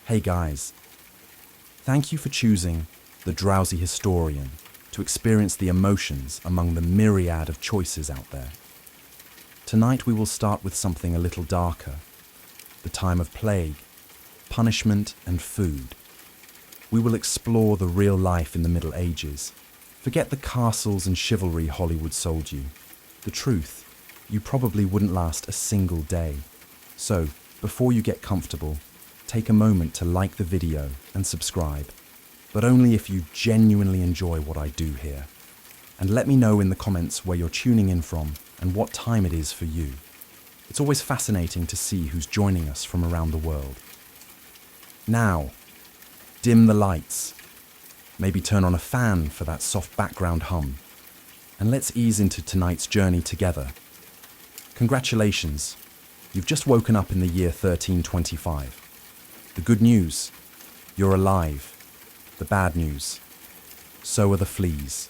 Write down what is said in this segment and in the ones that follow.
Hey guys, thank you for choosing the Drowsy Historian to experience the emotions among the myriad of choices out there. Tonight we will start with something a little darker, the time of plague, punishment and food. We will explore the real life in the Middle Ages. Forget the castles and chivalry Hollywood sold you. The truth, you probably wouldn't last a single day. So, before you get comfortable, take a moment to like the video and subscribe, but only if you genuinely enjoy what I do here. And let me know in the comments where you're tuning in from and what time it is for you. It's always fascinating to see who's joining us from around the world. Now, dim the lights. Maybe turn on a fan for that soft background hum. And let's ease into tonight's journey together. Congratulations, you've just woken up in the year 1325. The good news, you're alive. The bad news, so are the fleas.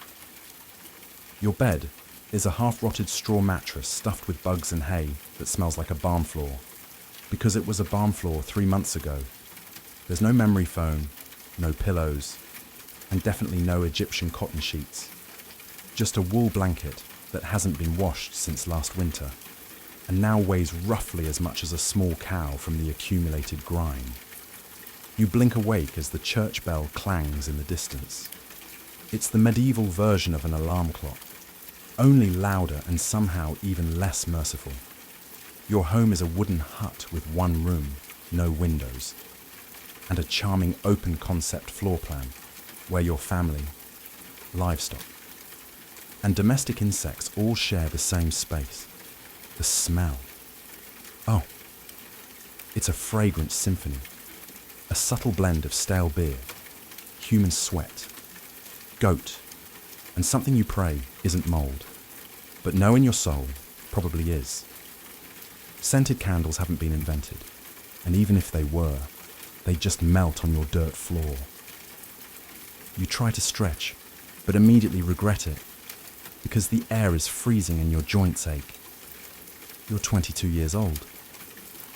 Your bed is a half-rotted straw mattress stuffed with bugs and hay that smells like a barn floor, because it was a barn floor 3 months ago. There's no memory foam, no pillows, and definitely no Egyptian cotton sheets. Just a wool blanket that hasn't been washed since last winter, and now weighs roughly as much as a small cow from the accumulated grime. You blink awake as the church bell clangs in the distance. It's the medieval version of an alarm clock, only louder and somehow even less merciful. Your home is a wooden hut with one room, no windows, and a charming open concept floor plan where your family, livestock, and domestic insects all share the same space. The smell. Oh, it's a fragrant symphony. A subtle blend of stale beer, human sweat, goat, and something you pray isn't mold, but know in your soul probably is. Scented candles haven't been invented, and even if they were, they just melt on your dirt floor. You try to stretch, but immediately regret it, because the air is freezing and your joints ache. You're 22 years old,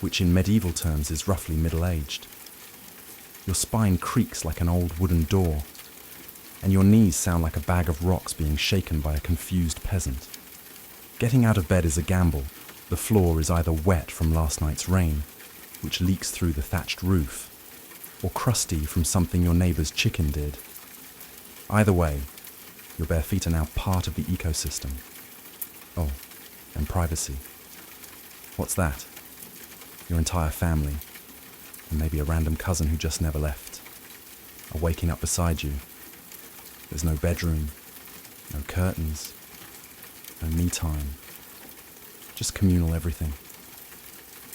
which in medieval terms is roughly middle-aged. Your spine creaks like an old wooden door, and your knees sound like a bag of rocks being shaken by a confused peasant. Getting out of bed is a gamble. The floor is either wet from last night's rain, which leaks through the thatched roof, or crusty from something your neighbour's chicken did. Either way, your bare feet are now part of the ecosystem. Oh, and privacy. What's that? Your entire family. And maybe a random cousin who just never left, are waking up beside you. There's no bedroom, no curtains, no me time, just communal everything.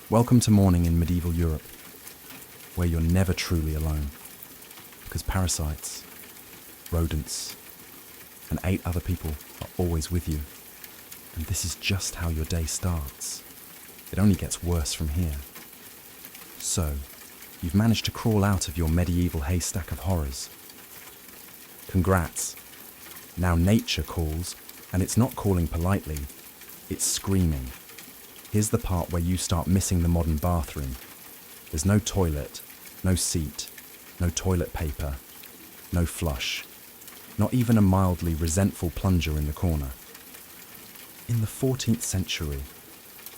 Welcome to morning in medieval Europe, where you're never truly alone, because parasites, rodents, and 8 other people are always with you. And this is just how your day starts. It only gets worse from here. So, you've managed to crawl out of your medieval haystack of horrors. Congrats. Now nature calls, and it's not calling politely, it's screaming. Here's the part where you start missing the modern bathroom. There's no toilet, no seat, no toilet paper, no flush, not even a mildly resentful plunger in the corner. In the 14th century,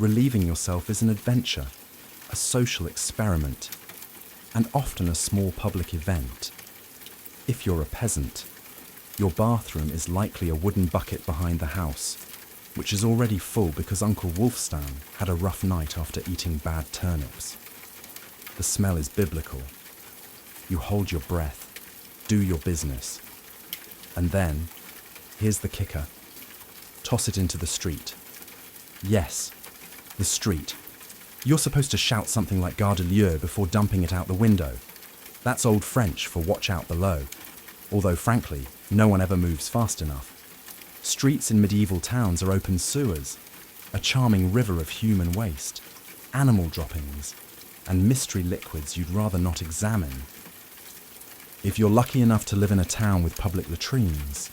relieving yourself is an adventure, a social experiment, and often a small public event. If you're a peasant, your bathroom is likely a wooden bucket behind the house, which is already full because Uncle Wolfstan had a rough night after eating bad turnips. The smell is biblical. You hold your breath, do your business, and then, here's the kicker, toss it into the street. Yes, the street. You're supposed to shout something like Gare de Lieu before dumping it out the window. That's old French for watch out below, although frankly, no one ever moves fast enough. Streets in medieval towns are open sewers, a charming river of human waste, animal droppings, and mystery liquids you'd rather not examine. If you're lucky enough to live in a town with public latrines,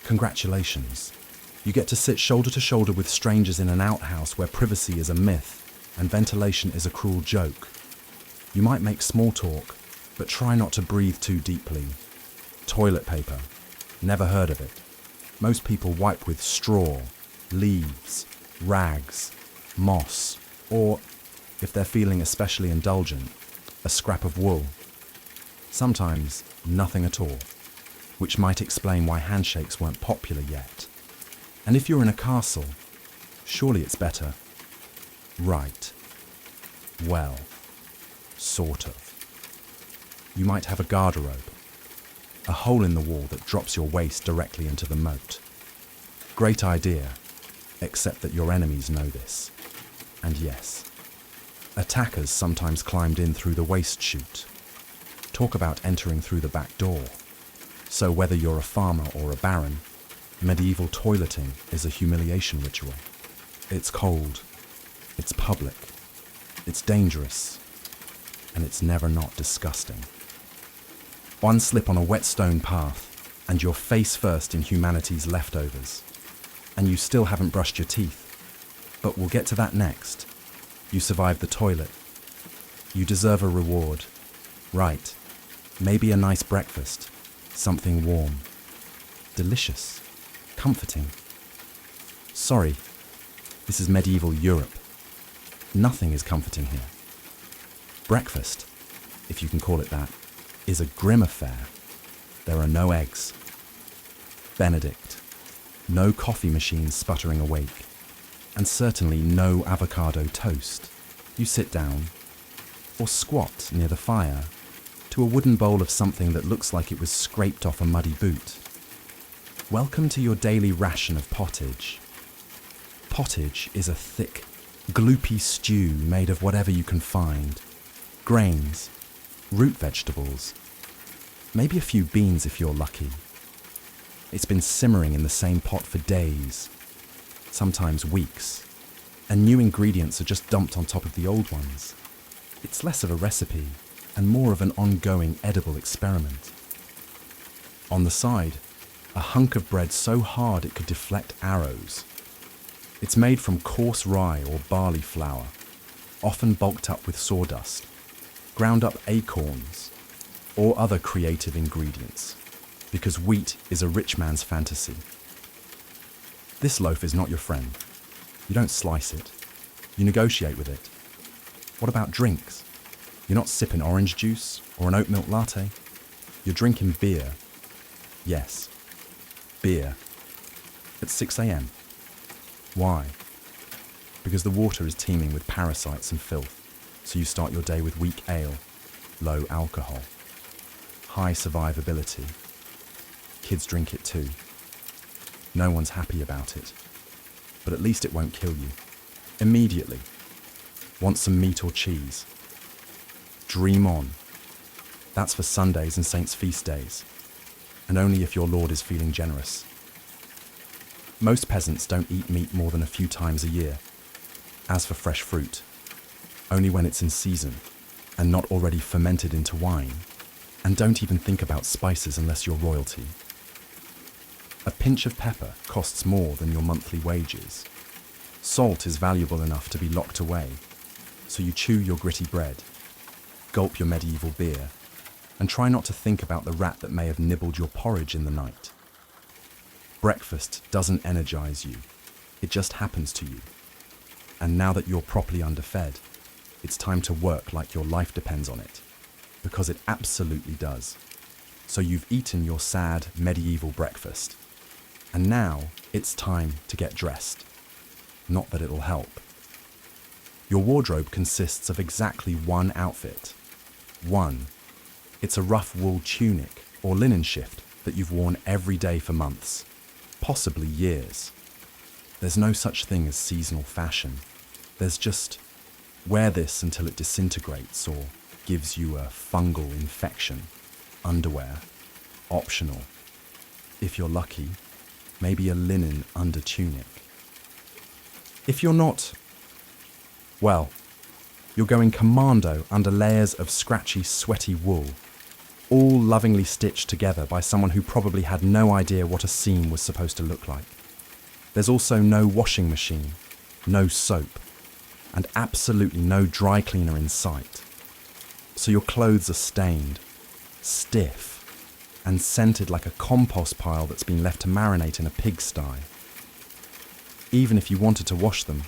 congratulations. You get to sit shoulder to shoulder with strangers in an outhouse where privacy is a myth and ventilation is a cruel joke. You might make small talk, But try not to breathe too deeply. Toilet paper. Never heard of it. Most people wipe with straw, leaves, rags, moss, or, if they're feeling especially indulgent, a scrap of wool. Sometimes nothing at all, which might explain why handshakes weren't popular yet. And if you're in a castle, surely it's better. Right. Well, sort of. You might have a garderobe, a hole in the wall that drops your waist directly into the moat. Great idea, except that your enemies know this. And yes, attackers sometimes climbed in through the waist chute. Talk about entering through the back door. So whether you're a farmer or a baron, medieval toileting is a humiliation ritual. It's cold, it's public, it's dangerous, and it's never not disgusting. One slip on a wet stone path, and you're face first in humanity's leftovers. And you still haven't brushed your teeth. But we'll get to that next. You survived the toilet. You deserve a reward. Right. Maybe a nice breakfast. Something warm. Delicious. Comforting. Sorry. This is medieval Europe. Nothing is comforting here. Breakfast, if you can call it that, is a grim affair. There are no eggs. Benedict. No coffee machines sputtering awake. And certainly no avocado toast. You sit down, or squat near the fire, to a wooden bowl of something that looks like it was scraped off a muddy boot. Welcome to your daily ration of pottage. Pottage is a thick, gloopy stew made of whatever you can find. Grains, root vegetables, maybe a few beans if you're lucky. It's been simmering in the same pot for days, sometimes weeks, and new ingredients are just dumped on top of the old ones. It's less of a recipe and more of an ongoing edible experiment. On the side, a hunk of bread so hard it could deflect arrows. It's made from coarse rye or barley flour, often bulked up with sawdust, ground up acorns, or other creative ingredients, because wheat is a rich man's fantasy. This loaf is not your friend. You don't slice it. You negotiate with it. What about drinks? You're not sipping orange juice or an oat milk latte. You're drinking beer. Yes, beer. At 6 a.m. Why? Because the water is teeming with parasites and filth, so you start your day with weak ale, low alcohol, high survivability. Kids drink it too. No one's happy about it, but at least it won't kill you. Immediately. Want some meat or cheese? Dream on. That's for Sundays and Saints' feast days, and only if your lord is feeling generous. Most peasants don't eat meat more than a few times a year. As for fresh fruit, only when it's in season and not already fermented into wine, and don't even think about spices unless you're royalty. A pinch of pepper costs more than your monthly wages. Salt is valuable enough to be locked away, so you chew your gritty bread, gulp your medieval beer, and try not to think about the rat that may have nibbled your porridge in the night. Breakfast doesn't energize you, it just happens to you. And now that you're properly underfed, it's time to work like your life depends on it, because it absolutely does. So you've eaten your sad medieval breakfast, and now it's time to get dressed. Not that it'll help. Your wardrobe consists of exactly one outfit. One. It's a rough wool tunic or linen shift that you've worn every day for months, possibly years. There's no such thing as seasonal fashion. There's just wear this until it disintegrates or gives you a fungal infection. Underwear, optional. If you're lucky, maybe a linen under tunic. If you're not, well, you're going commando under layers of scratchy, sweaty wool, all lovingly stitched together by someone who probably had no idea what a seam was supposed to look like. There's also no washing machine, no soap, and absolutely no dry cleaner in sight. So your clothes are stained, stiff, and scented like a compost pile that's been left to marinate in a pigsty. Even if you wanted to wash them,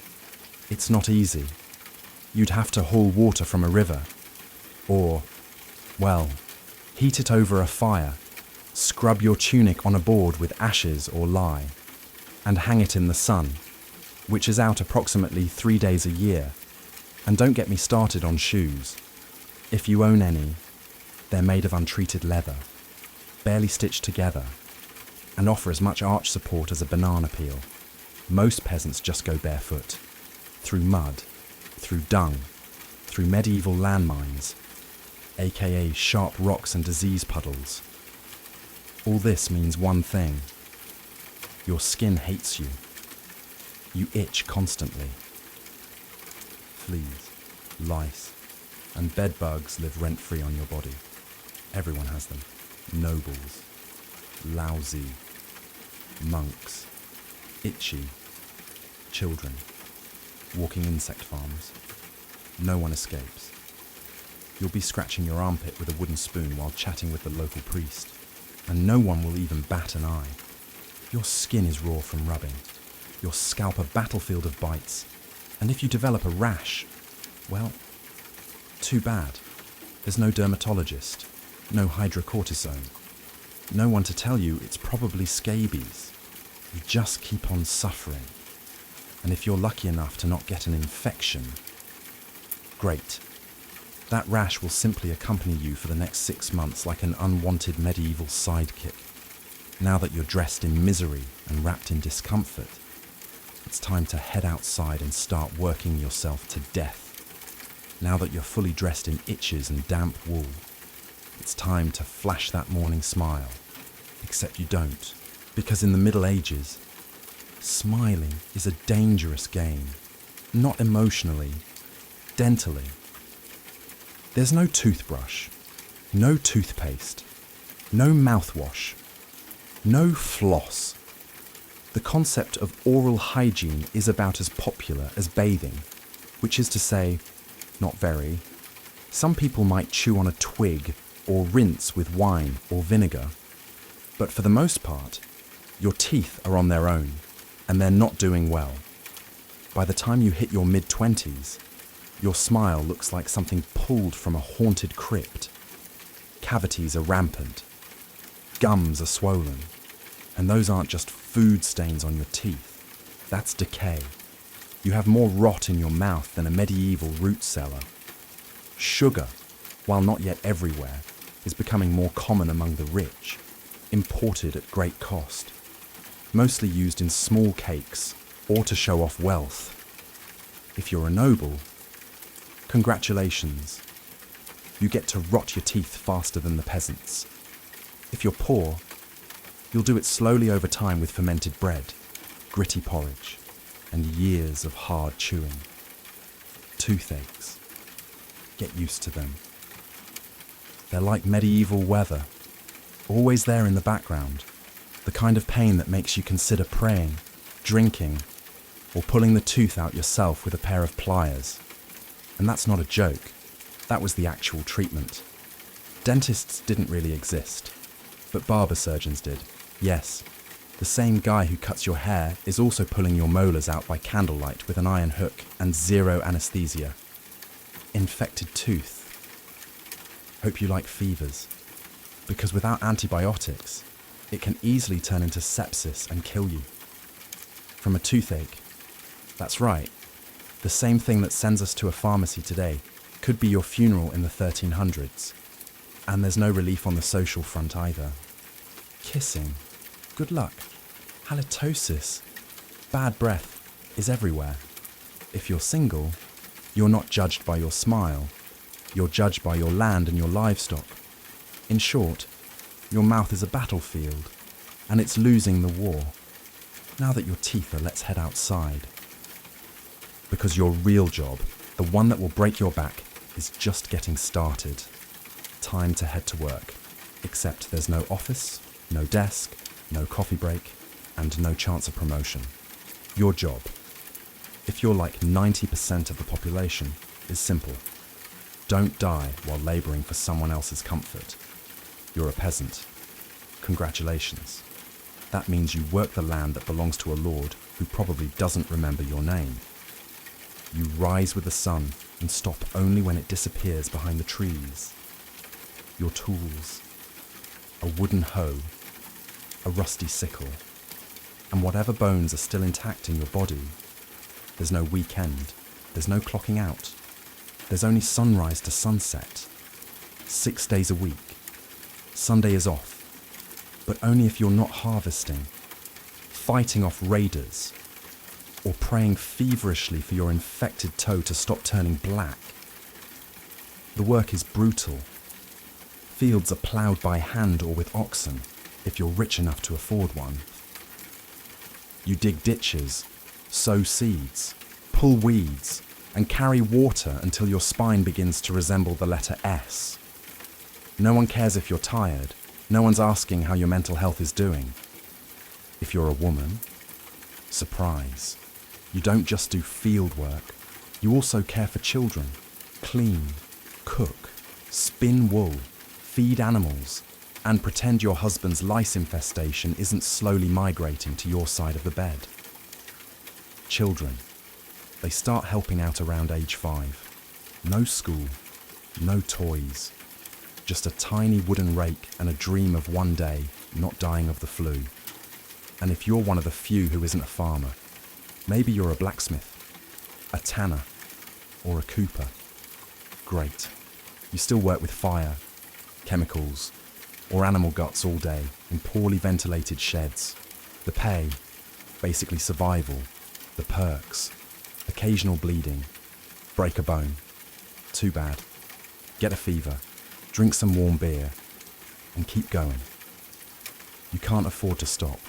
it's not easy. You'd have to haul water from a river, or, well, heat it over a fire, scrub your tunic on a board with ashes or lye, and hang it in the sun, which is out approximately 3 days a year. And don't get me started on shoes. If you own any, they're made of untreated leather, barely stitched together, and offer as much arch support as a banana peel. Most peasants just go barefoot, through mud, through dung, through medieval landmines, aka sharp rocks and disease puddles. All this means one thing: your skin hates you. You itch constantly. Fleas, lice, and bed bugs live rent-free on your body. Everyone has them. Nobles, lousy, monks, itchy, children, walking insect farms. No one escapes. You'll be scratching your armpit with a wooden spoon while chatting with the local priest, and no one will even bat an eye. Your skin is raw from rubbing, your scalp a battlefield of bites, and if you develop a rash, well, too bad. There's no dermatologist, no hydrocortisone, no one to tell you it's probably scabies. You just keep on suffering. And if you're lucky enough to not get an infection, great. That rash will simply accompany you for the next 6 months like an unwanted medieval sidekick. Now that you're dressed in misery and wrapped in discomfort, it's time to head outside and start working yourself to death. Now that you're fully dressed in itches and damp wool, it's time to flash that morning smile. Except you don't, because in the Middle Ages, smiling is a dangerous game. Not emotionally, dentally. There's no toothbrush, no toothpaste, no mouthwash, no floss. The concept of oral hygiene is about as popular as bathing, which is to say, not very. Some people might chew on a twig or rinse with wine or vinegar, but for the most part, your teeth are on their own, and they're not doing well. By the time you hit your mid-20s, your smile looks like something pulled from a haunted crypt. Cavities are rampant, gums are swollen, and those aren't just food stains on your teeth. That's decay. You have more rot in your mouth than a medieval root cellar. Sugar, while not yet everywhere, is becoming more common among the rich, imported at great cost, mostly used in small cakes or to show off wealth. If you're a noble, congratulations. You get to rot your teeth faster than the peasants. If you're poor, you'll do it slowly over time with fermented bread, gritty porridge, and years of hard chewing. Toothaches. Get used to them. They're like medieval weather, always there in the background, the kind of pain that makes you consider praying, drinking, or pulling the tooth out yourself with a pair of pliers. And that's not a joke. That was the actual treatment. Dentists didn't really exist, but barber surgeons did. Yes, the same guy who cuts your hair is also pulling your molars out by candlelight with an iron hook and zero anesthesia. Infected tooth. Hope you like fevers, because without antibiotics, it can easily turn into sepsis and kill you. From a toothache, that's right, the same thing that sends us to a pharmacy today could be your funeral in the 1300s. And there's no relief on the social front either. Kissing, good luck. Halitosis, bad breath is everywhere. If you're single, you're not judged by your smile. You're judged by your land and your livestock. In short, your mouth is a battlefield, and it's losing the war. Now that your teeth are, let's head outside. Because your real job, the one that will break your back, is just getting started. Time to head to work. Except there's no office, no desk, no coffee break, and no chance of promotion. Your job, if you're like 90% of the population, is simple. Don't die while labouring for someone else's comfort. You're a peasant. Congratulations. That means you work the land that belongs to a lord who probably doesn't remember your name. You rise with the sun and stop only when it disappears behind the trees. Your tools, a wooden hoe, a rusty sickle, and whatever bones are still intact in your body. There's no weekend, there's no clocking out. There's only sunrise to sunset. 6 days a week. Sunday is off, but only if you're not harvesting, fighting off raiders, or praying feverishly for your infected toe to stop turning black. The work is brutal. Fields are ploughed by hand or with oxen, if you're rich enough to afford one. You dig ditches, sow seeds, pull weeds, and carry water until your spine begins to resemble the letter S. No one cares if you're tired. No one's asking how your mental health is doing. If you're a woman, surprise. You don't just do field work. You also care for children, clean, cook, spin wool, feed animals, and pretend your husband's lice infestation isn't slowly migrating to your side of the bed. Children. They start helping out around age 5. No school, no toys. Just a tiny wooden rake and a dream of one day not dying of the flu. And if you're one of the few who isn't a farmer, maybe you're a blacksmith, a tanner, or a cooper. Great. You still work with fire, chemicals, or animal guts all day in poorly ventilated sheds. The pay, basically survival. The perks, occasional bleeding, break a bone. Too bad. Get a fever, drink some warm beer, and keep going. You can't afford to stop,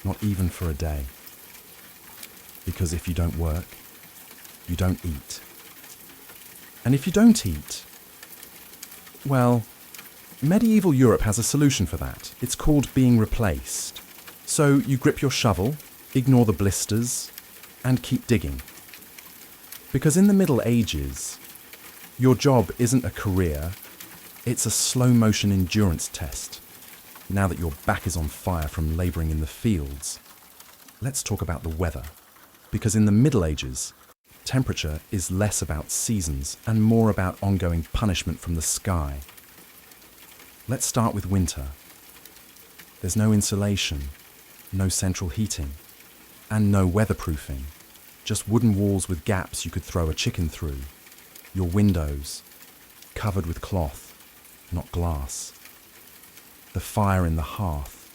not even for a day. Because if you don't work, you don't eat. And if you don't eat, well, medieval Europe has a solution for that. It's called being replaced. So you grip your shovel, ignore the blisters, and keep digging. Because in the Middle Ages, your job isn't a career, it's a slow-motion endurance test. Now that your back is on fire from labouring in the fields, let's talk about the weather. Because in the Middle Ages, temperature is less about seasons and more about ongoing punishment from the sky. Let's start with winter. There's no insulation, no central heating, and no weatherproofing. Just wooden walls with gaps you could throw a chicken through. Your windows, covered with cloth, not glass. The fire in the hearth.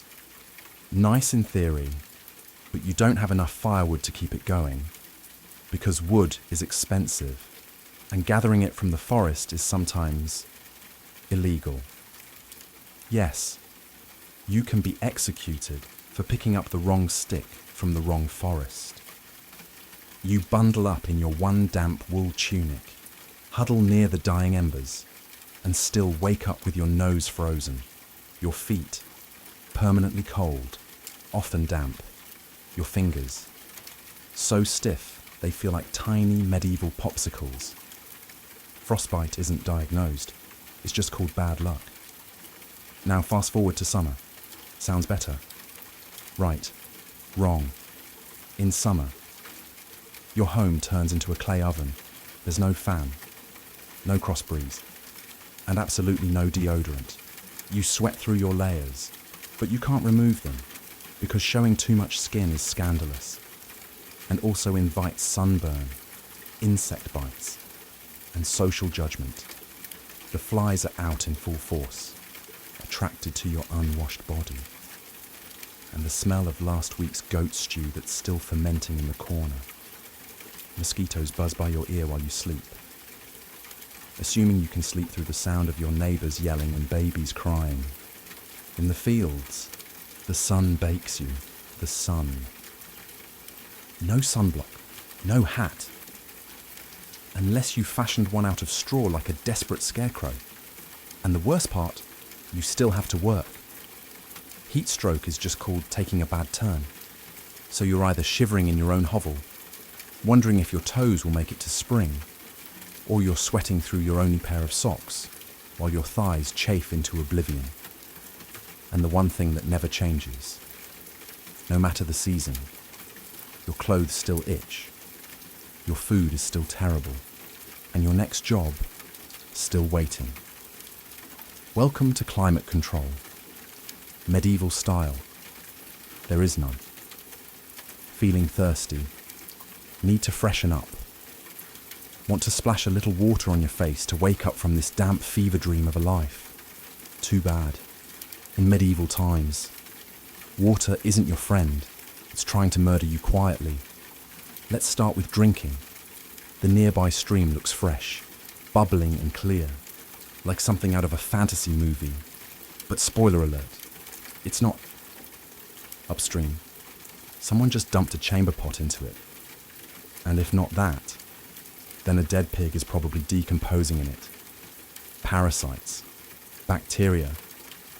Nice in theory, but you don't have enough firewood to keep it going, because wood is expensive, and gathering it from the forest is sometimes illegal. Yes, you can be executed for picking up the wrong stick from the wrong forest. You bundle up in your one damp wool tunic, huddle near the dying embers, and still wake up with your nose frozen, your feet permanently cold, often damp, your fingers so stiff they feel like tiny medieval popsicles. Frostbite isn't diagnosed, it's just called bad luck. Now fast forward to summer. Sounds better. Right. Wrong. In summer, your home turns into a clay oven. There's no fan, no cross breeze, and absolutely no deodorant. You sweat through your layers, but you can't remove them because showing too much skin is scandalous and also invites sunburn, insect bites, and social judgment. The flies are out in full force, attracted to your unwashed body, and the smell of last week's goat stew that's still fermenting in the corner. Mosquitoes buzz by your ear while you sleep. Assuming you can sleep through the sound of your neighbours yelling and babies crying. In the fields, the sun bakes you, the sun. No sunblock, no hat. Unless you fashioned one out of straw like a desperate scarecrow. And the worst part, you still have to work. Heat stroke is just called taking a bad turn. So you're either shivering in your own hovel, wondering if your toes will make it to spring, or you're sweating through your only pair of socks, while your thighs chafe into oblivion. And the one thing that never changes, no matter the season, your clothes still itch, your food is still terrible, and your next job still waiting. Welcome to climate control. Medieval style. There is none. Feeling thirsty. Need to freshen up. Want to splash a little water on your face to wake up from this damp fever dream of a life. Too bad. In medieval times, water isn't your friend. It's trying to murder you quietly. Let's start with drinking. The nearby stream looks fresh, bubbling and clear, like something out of a fantasy movie. But spoiler alert, it's not. Upstream, someone just dumped a chamber pot into it. And if not that, then a dead pig is probably decomposing in it. Parasites, bacteria,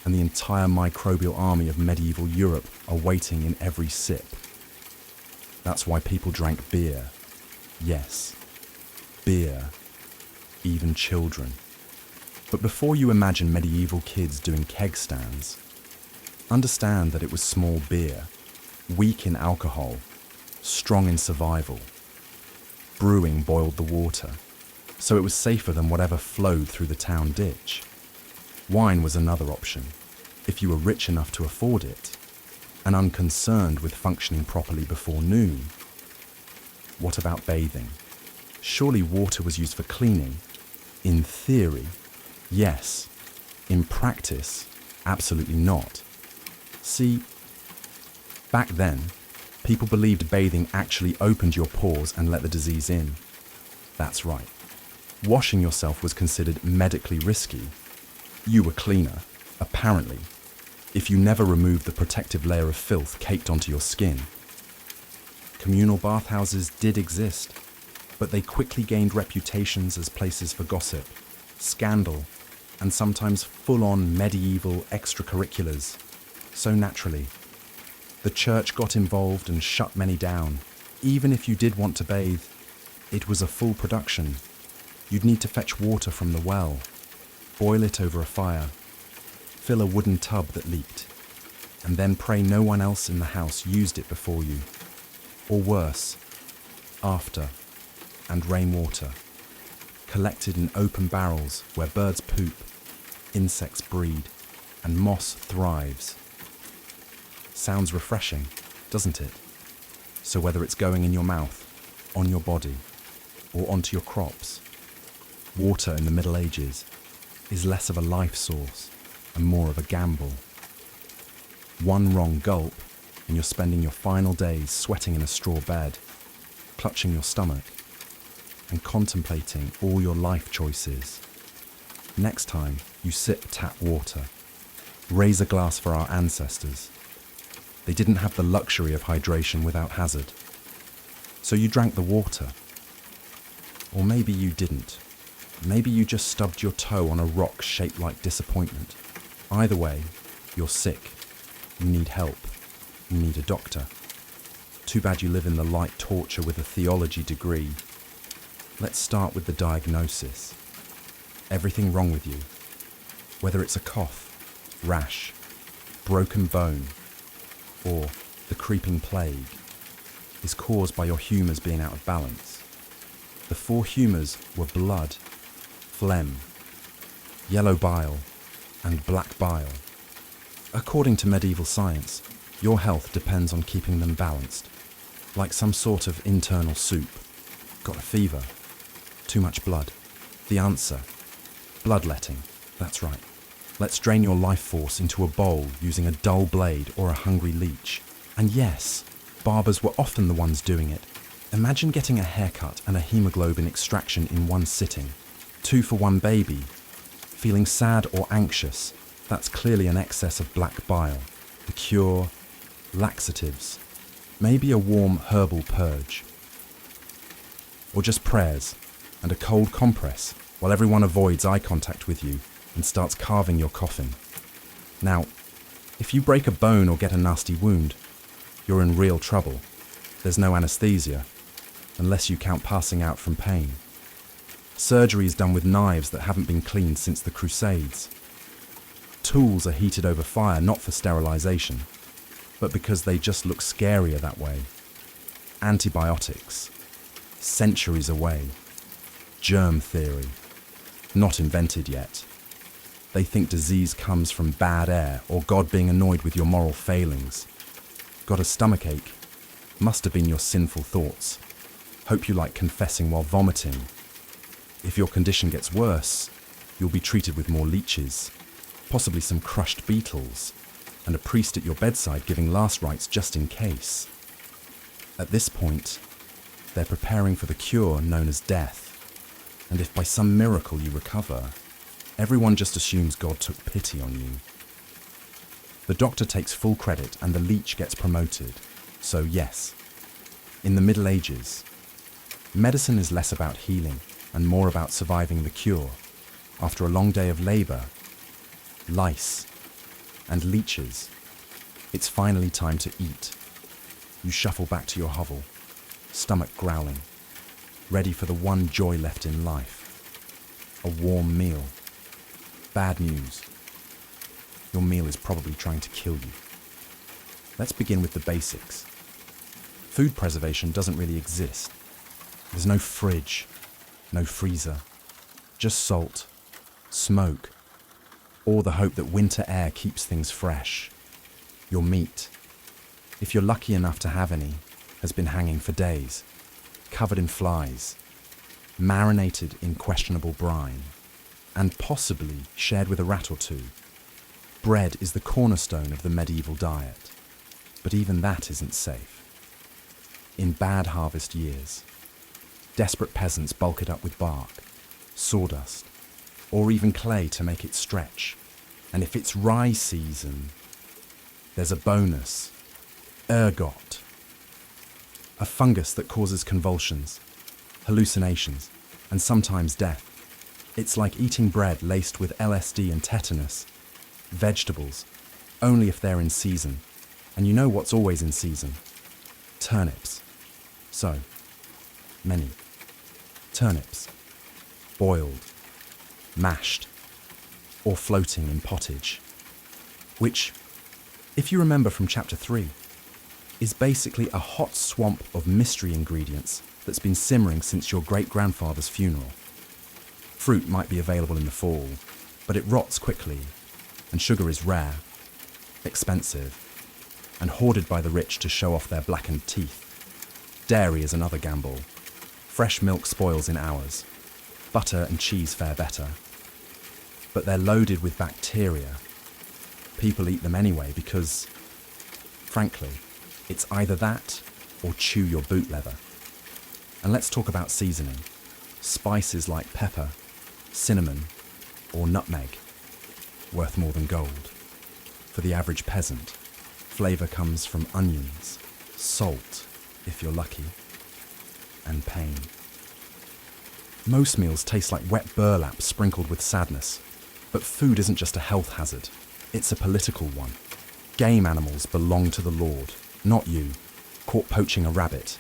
and the entire microbial army of medieval Europe are waiting in every sip. That's why people drank beer. Yes, beer. Even children. But before you imagine medieval kids doing keg stands, understand that it was small beer, weak in alcohol, strong in survival. Brewing boiled the water, so it was safer than whatever flowed through the town ditch. Wine was another option, if you were rich enough to afford it, and unconcerned with functioning properly before noon. What about bathing? Surely water was used for cleaning. In theory, yes. In practice, absolutely not. See, back then, people believed bathing actually opened your pores and let the disease in. That's right. Washing yourself was considered medically risky. You were cleaner, apparently, if you never removed the protective layer of filth caked onto your skin. Communal bathhouses did exist, but they quickly gained reputations as places for gossip, scandal, and sometimes full-on medieval extracurriculars. So naturally, the church got involved and shut many down. Even if you did want to bathe, it was a full production. You'd need to fetch water from the well, boil it over a fire, fill a wooden tub that leaked, and then pray no one else in the house used it before you. Or worse, after, and rainwater, collected in open barrels where birds poop, insects breed, and moss thrives. Sounds refreshing, doesn't it? So whether it's going in your mouth, on your body, or onto your crops, water in the Middle Ages is less of a life source and more of a gamble. One wrong gulp and you're spending your final days sweating in a straw bed, clutching your stomach, and contemplating all your life choices. Next time you sip tap water, raise a glass for our ancestors. They didn't have the luxury of hydration without hazard. So you drank the water. Or maybe you didn't. Maybe you just stubbed your toe on a rock shaped like disappointment. Either way, you're sick. You need help. You need a doctor. Too bad you live in the light torture with a theology degree. Let's start with the diagnosis. Everything wrong with you, whether it's a cough, rash, broken bone, or the creeping plague, is caused by your humours being out of balance. The four humours were blood, phlegm, yellow bile, and black bile. According to medieval science, your health depends on keeping them balanced, like some sort of internal soup. Got a fever? Too much blood. The answer: bloodletting. That's right. Let's drain your life force into a bowl using a dull blade or a hungry leech. And yes, barbers were often the ones doing it. Imagine getting a haircut and a hemoglobin extraction in one sitting. 2 for 1 baby. Feeling sad or anxious, that's clearly an excess of black bile. The cure: laxatives. Maybe a warm herbal purge. Or just prayers and a cold compress while everyone avoids eye contact with you and starts carving your coffin. Now, if you break a bone or get a nasty wound, you're in real trouble. There's no anesthesia, unless you count passing out from pain. Surgery is done with knives that haven't been cleaned since the Crusades. tools are heated over fire not for sterilization, but because they just look scarier that way. Antibiotics, centuries away. Germ theory, not invented yet. They think disease comes from bad air or God being annoyed with your moral failings. Got a stomachache? Must have been your sinful thoughts. Hope you like confessing while vomiting. If your condition gets worse, you'll be treated with more leeches, possibly some crushed beetles, and a priest at your bedside giving last rites just in case. At this point, they're preparing for the cure known as death. And if by some miracle you recover, everyone just assumes God took pity on you. The doctor takes full credit and the leech gets promoted. So yes, in the Middle Ages, medicine is less about healing and more about surviving the cure. After a long day of labor, lice, and leeches, it's finally time to eat. You shuffle back to your hovel, stomach growling, ready for the one joy left in life, a warm meal. Bad news. Your meal is probably trying to kill you. Let's begin with the basics. Food preservation doesn't really exist. There's no fridge, no freezer, just salt, smoke, or the hope that winter air keeps things fresh. Your meat, if you're lucky enough to have any, has been hanging for days, covered in flies, marinated in questionable brine, and possibly shared with a rat or two. Bread is the cornerstone of the medieval diet, but even that isn't safe. In bad harvest years, desperate peasants bulk it up with bark, sawdust, or even clay to make it stretch. And if it's rye season, there's a bonus, ergot, a fungus that causes convulsions, hallucinations, and sometimes death. It's like eating bread laced with LSD and tetanus. Vegetables, only if they're in season. And you know what's always in season? Turnips. So, many. Turnips. Boiled, mashed, or floating in pottage. Which, if you remember from chapter 3, is basically a hot swamp of mystery ingredients that's been simmering since your great-grandfather's funeral. Fruit might be available in the fall, but it rots quickly, and sugar is rare, expensive, and hoarded by the rich to show off their blackened teeth. Dairy is another gamble. Fresh milk spoils in hours. Butter and cheese fare better. But they're loaded with bacteria. People eat them anyway because, frankly, it's either that or chew your boot leather. And let's talk about seasoning. Spices like pepper, cinnamon, or nutmeg, worth more than gold. For the average peasant, flavour comes from onions, salt, if you're lucky, and pain. Most meals taste like wet burlap sprinkled with sadness, but food isn't just a health hazard, it's a political one. Game animals belong to the Lord, not you, caught poaching a rabbit.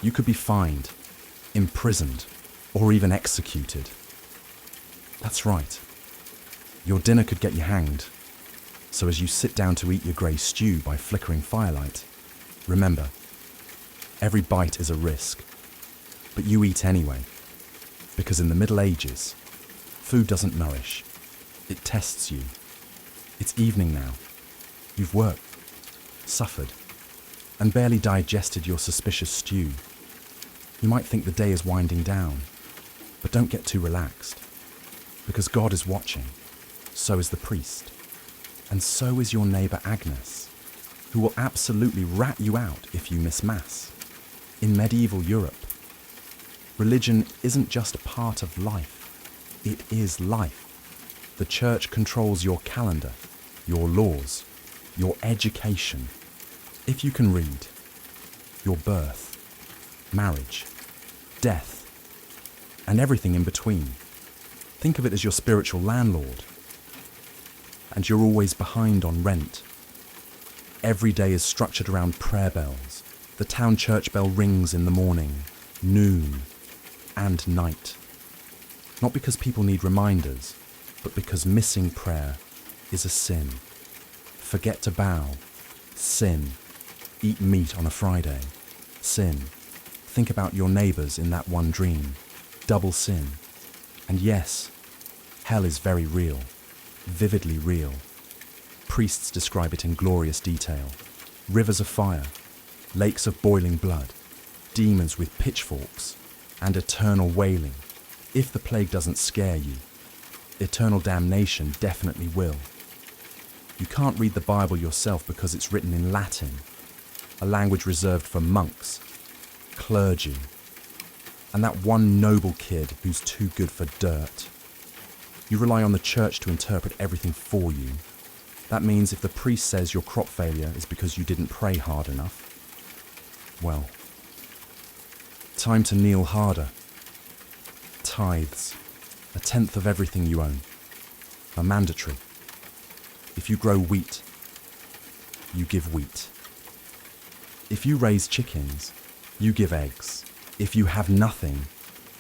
You could be fined, imprisoned, or even executed. That's right. Your dinner could get you hanged. So as you sit down to eat your grey stew by flickering firelight, remember, every bite is a risk. But you eat anyway. Because in the Middle Ages, food doesn't nourish. It tests you. It's evening now. You've worked, suffered, and barely digested your suspicious stew. You might think the day is winding down, but don't get too relaxed. Because God is watching. So is the priest. And so is your neighbour Agnes, who will absolutely rat you out if you miss Mass. In medieval Europe, religion isn't just a part of life, it is life. The church controls your calendar, your laws, your education. If you can read, your birth, marriage, death, and everything in between. Think of it as your spiritual landlord. And you're always behind on rent. Every day is structured around prayer bells. The town church bell rings in the morning, noon, and night. Not because people need reminders, but because missing prayer is a sin. Forget to bow. Sin. Eat meat on a Friday. Sin. Think about your neighbours in that one dream. Double sin. And yes, hell is very real. Vividly real. Priests describe it in glorious detail. Rivers of fire, lakes of boiling blood, demons with pitchforks, and eternal wailing. If the plague doesn't scare you, eternal damnation definitely will. You can't read the Bible yourself because it's written in Latin, a language reserved for monks, clergy, and that one noble kid who's too good for dirt. You rely on the church to interpret everything for you. That means if the priest says your crop failure is because you didn't pray hard enough, well, time to kneel harder. Tithes, 1/10 of everything you own, are mandatory. If you grow wheat, you give wheat. If you raise chickens, you give eggs. If you have nothing,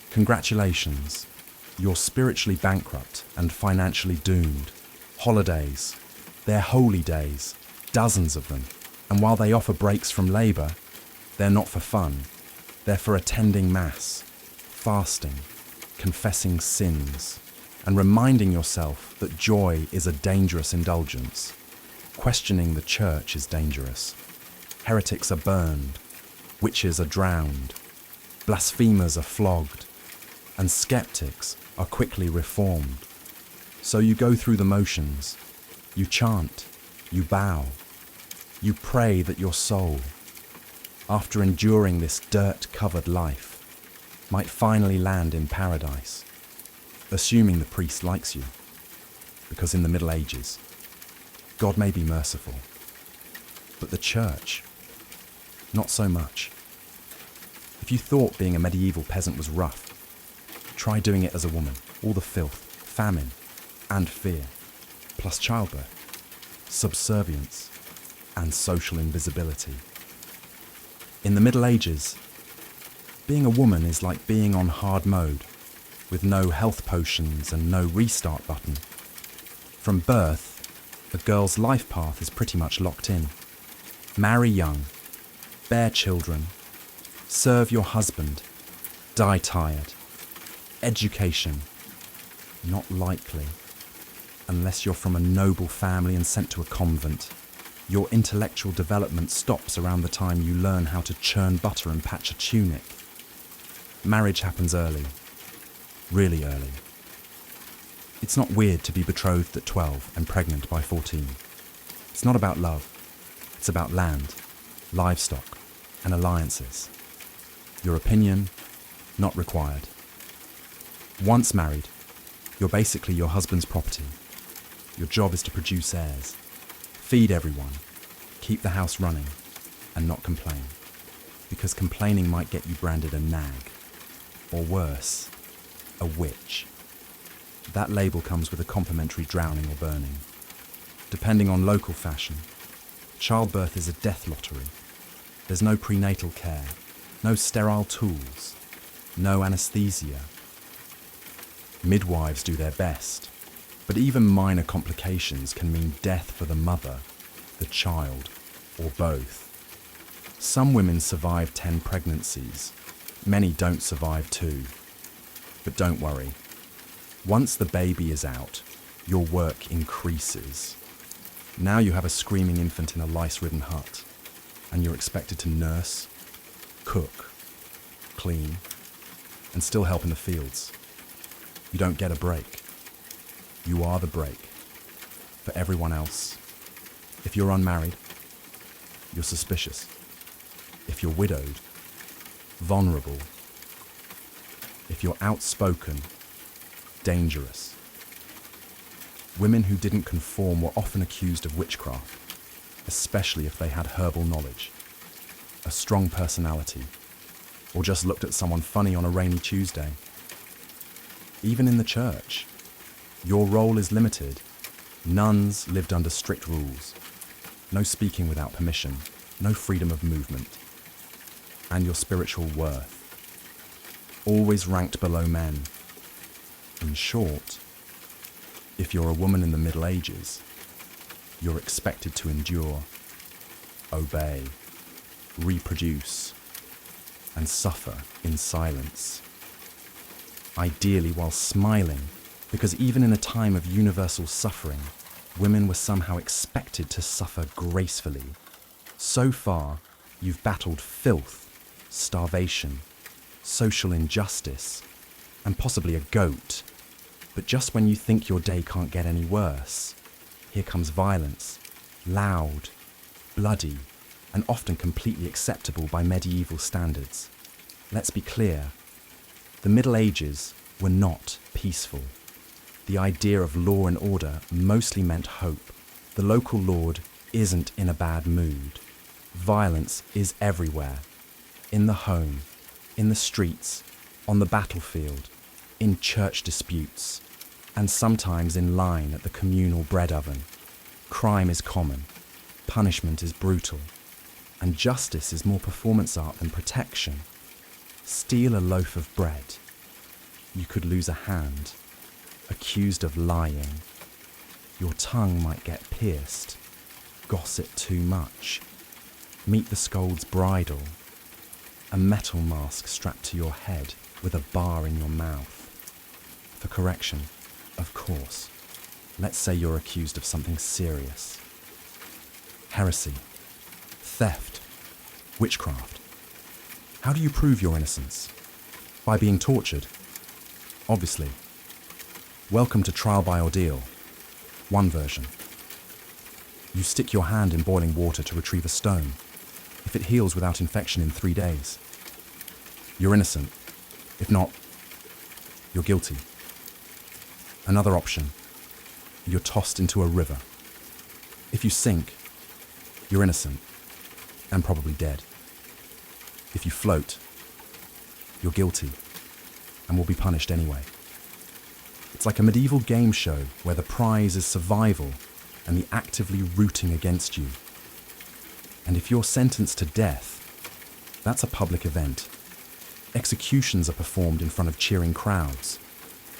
congratulations, you're spiritually bankrupt and financially doomed. Holidays, they're holy days, dozens of them, and while they offer breaks from labour, they're not for fun. They're for attending Mass, fasting, confessing sins, and reminding yourself that joy is a dangerous indulgence. Questioning the church is dangerous. Heretics are burned, witches are drowned, blasphemers are flogged, and skeptics are quickly reformed. So you go through the motions, you chant, you bow, you pray that your soul, after enduring this dirt-covered life, might finally land in paradise, assuming the priest likes you, because in the Middle Ages, God may be merciful, but the church, not so much. If you thought being a medieval peasant was rough, try doing it as a woman. All the filth, famine, and fear, plus childbirth, subservience, and social invisibility. In the Middle Ages, being a woman is like being on hard mode, with no health potions and no restart button. From birth, a girl's life path is pretty much locked in. Marry young, bear children, serve your husband, die tired. Education, not likely, unless you're from a noble family and sent to a convent. Your intellectual development stops around the time you learn how to churn butter and patch a tunic. Marriage happens early, really early. It's not weird to be betrothed at 12 and pregnant by 14. It's not about love. It's about land, livestock, and alliances. Your opinion, not required. Once married, you're basically your husband's property. Your job is to produce heirs, feed everyone, keep the house running, and not complain. Because complaining might get you branded a nag, or worse, a witch. That label comes with a complimentary drowning or burning. Depending on local fashion, childbirth is a death lottery. There's no prenatal care, no sterile tools, no anesthesia. Midwives do their best, but even minor complications can mean death for the mother, the child, or both. Some women survive 10 pregnancies. Many don't survive 2. But don't worry. Once the baby is out, your work increases. Now you have a screaming infant in a lice-ridden hut, and you're expected to nurse, cook, clean, and still help in the fields. You don't get a break. You are the break. For everyone else, if you're unmarried, you're suspicious. If you're widowed, vulnerable. If you're outspoken, dangerous. Women who didn't conform were often accused of witchcraft, especially if they had herbal knowledge, a strong personality, or just looked at someone funny on a rainy Tuesday. Even in the church, your role is limited. Nuns lived under strict rules. No speaking without permission, no freedom of movement. And your spiritual worth, always ranked below men. In short, if you're a woman in the Middle Ages, You're expected to endure, obey, reproduce, and suffer in silence. Ideally while smiling, because even in a time of universal suffering, women were somehow expected to suffer gracefully. So far, you've battled filth, starvation, social injustice, and possibly a goat. But just when you think your day can't get any worse, here comes violence, loud, bloody, and often completely acceptable by medieval standards. Let's be clear, the Middle Ages were not peaceful. The idea of law and order mostly meant hope. The local lord isn't in a bad mood. Violence is everywhere. In the home, in the streets, on the battlefield, in church disputes, and sometimes in line at the communal bread oven. Crime is common, punishment is brutal, and justice is more performance art than protection. Steal a loaf of bread, you could lose a hand. Accused of lying, your tongue might get pierced. Gossip too much, meet the scold's bridle. A metal mask strapped to your head with a bar in your mouth. For correction, of course. Let's say you're accused of something serious. Heresy, theft, witchcraft. How do you prove your innocence? By being tortured? Obviously. Welcome to trial by ordeal. One version. You stick your hand in boiling water to retrieve a stone. If it heals without infection in 3 days, you're innocent. If not, you're guilty. Another option. You're tossed into a river. If you sink, you're innocent and probably dead. If you float, you're guilty and will be punished anyway. It's like a medieval game show where the prize is survival and the actively rooting against you. And if you're sentenced to death, that's a public event. Executions are performed in front of cheering crowds.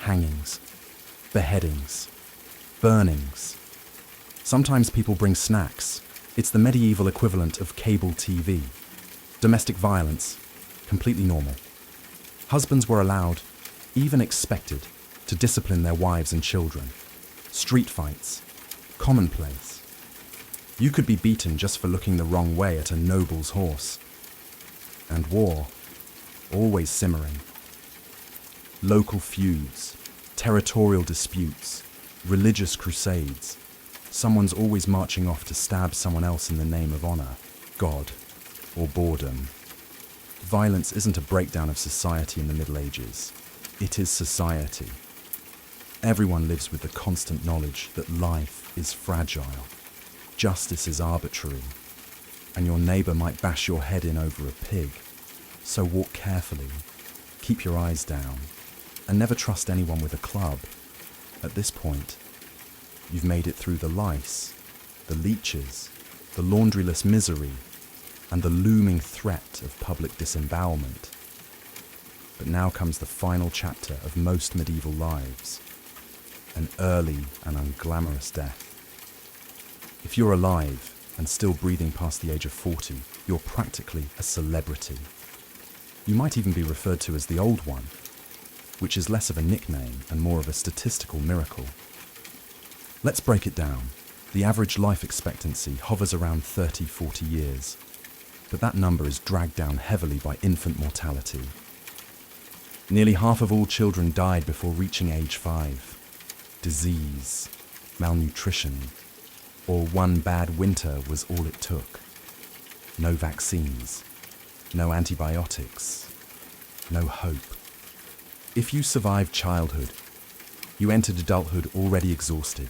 Hangings, beheadings, burnings. Sometimes people bring snacks. It's the medieval equivalent of cable TV. Domestic violence, completely normal. Husbands were allowed, even expected, to discipline their wives and children. Street fights, commonplace. You could be beaten just for looking the wrong way at a noble's horse. And war, always simmering. Local feuds, territorial disputes, religious crusades. Someone's always marching off to stab someone else in the name of honor, God, or boredom. Violence isn't a breakdown of society in the Middle Ages. It is society. Everyone lives with the constant knowledge that life is fragile, justice is arbitrary, and your neighbor might bash your head in over a pig. So walk carefully, keep your eyes down, and never trust anyone with a club. At this point, you've made it through the lice, the leeches, the laundryless misery, and the looming threat of public disembowelment. But now comes the final chapter of most medieval lives, an early and unglamorous death. If you're alive and still breathing past the age of 40, you're practically a celebrity. You might even be referred to as the Old One, which is less of a nickname and more of a statistical miracle. Let's break it down. The average life expectancy hovers around 30-40 years, but that number is dragged down heavily by infant mortality. Nearly half of all children died before reaching age 5. Disease, malnutrition, or one bad winter was all it took. No vaccines, no antibiotics, no hope. If you survived childhood, you entered adulthood already exhausted.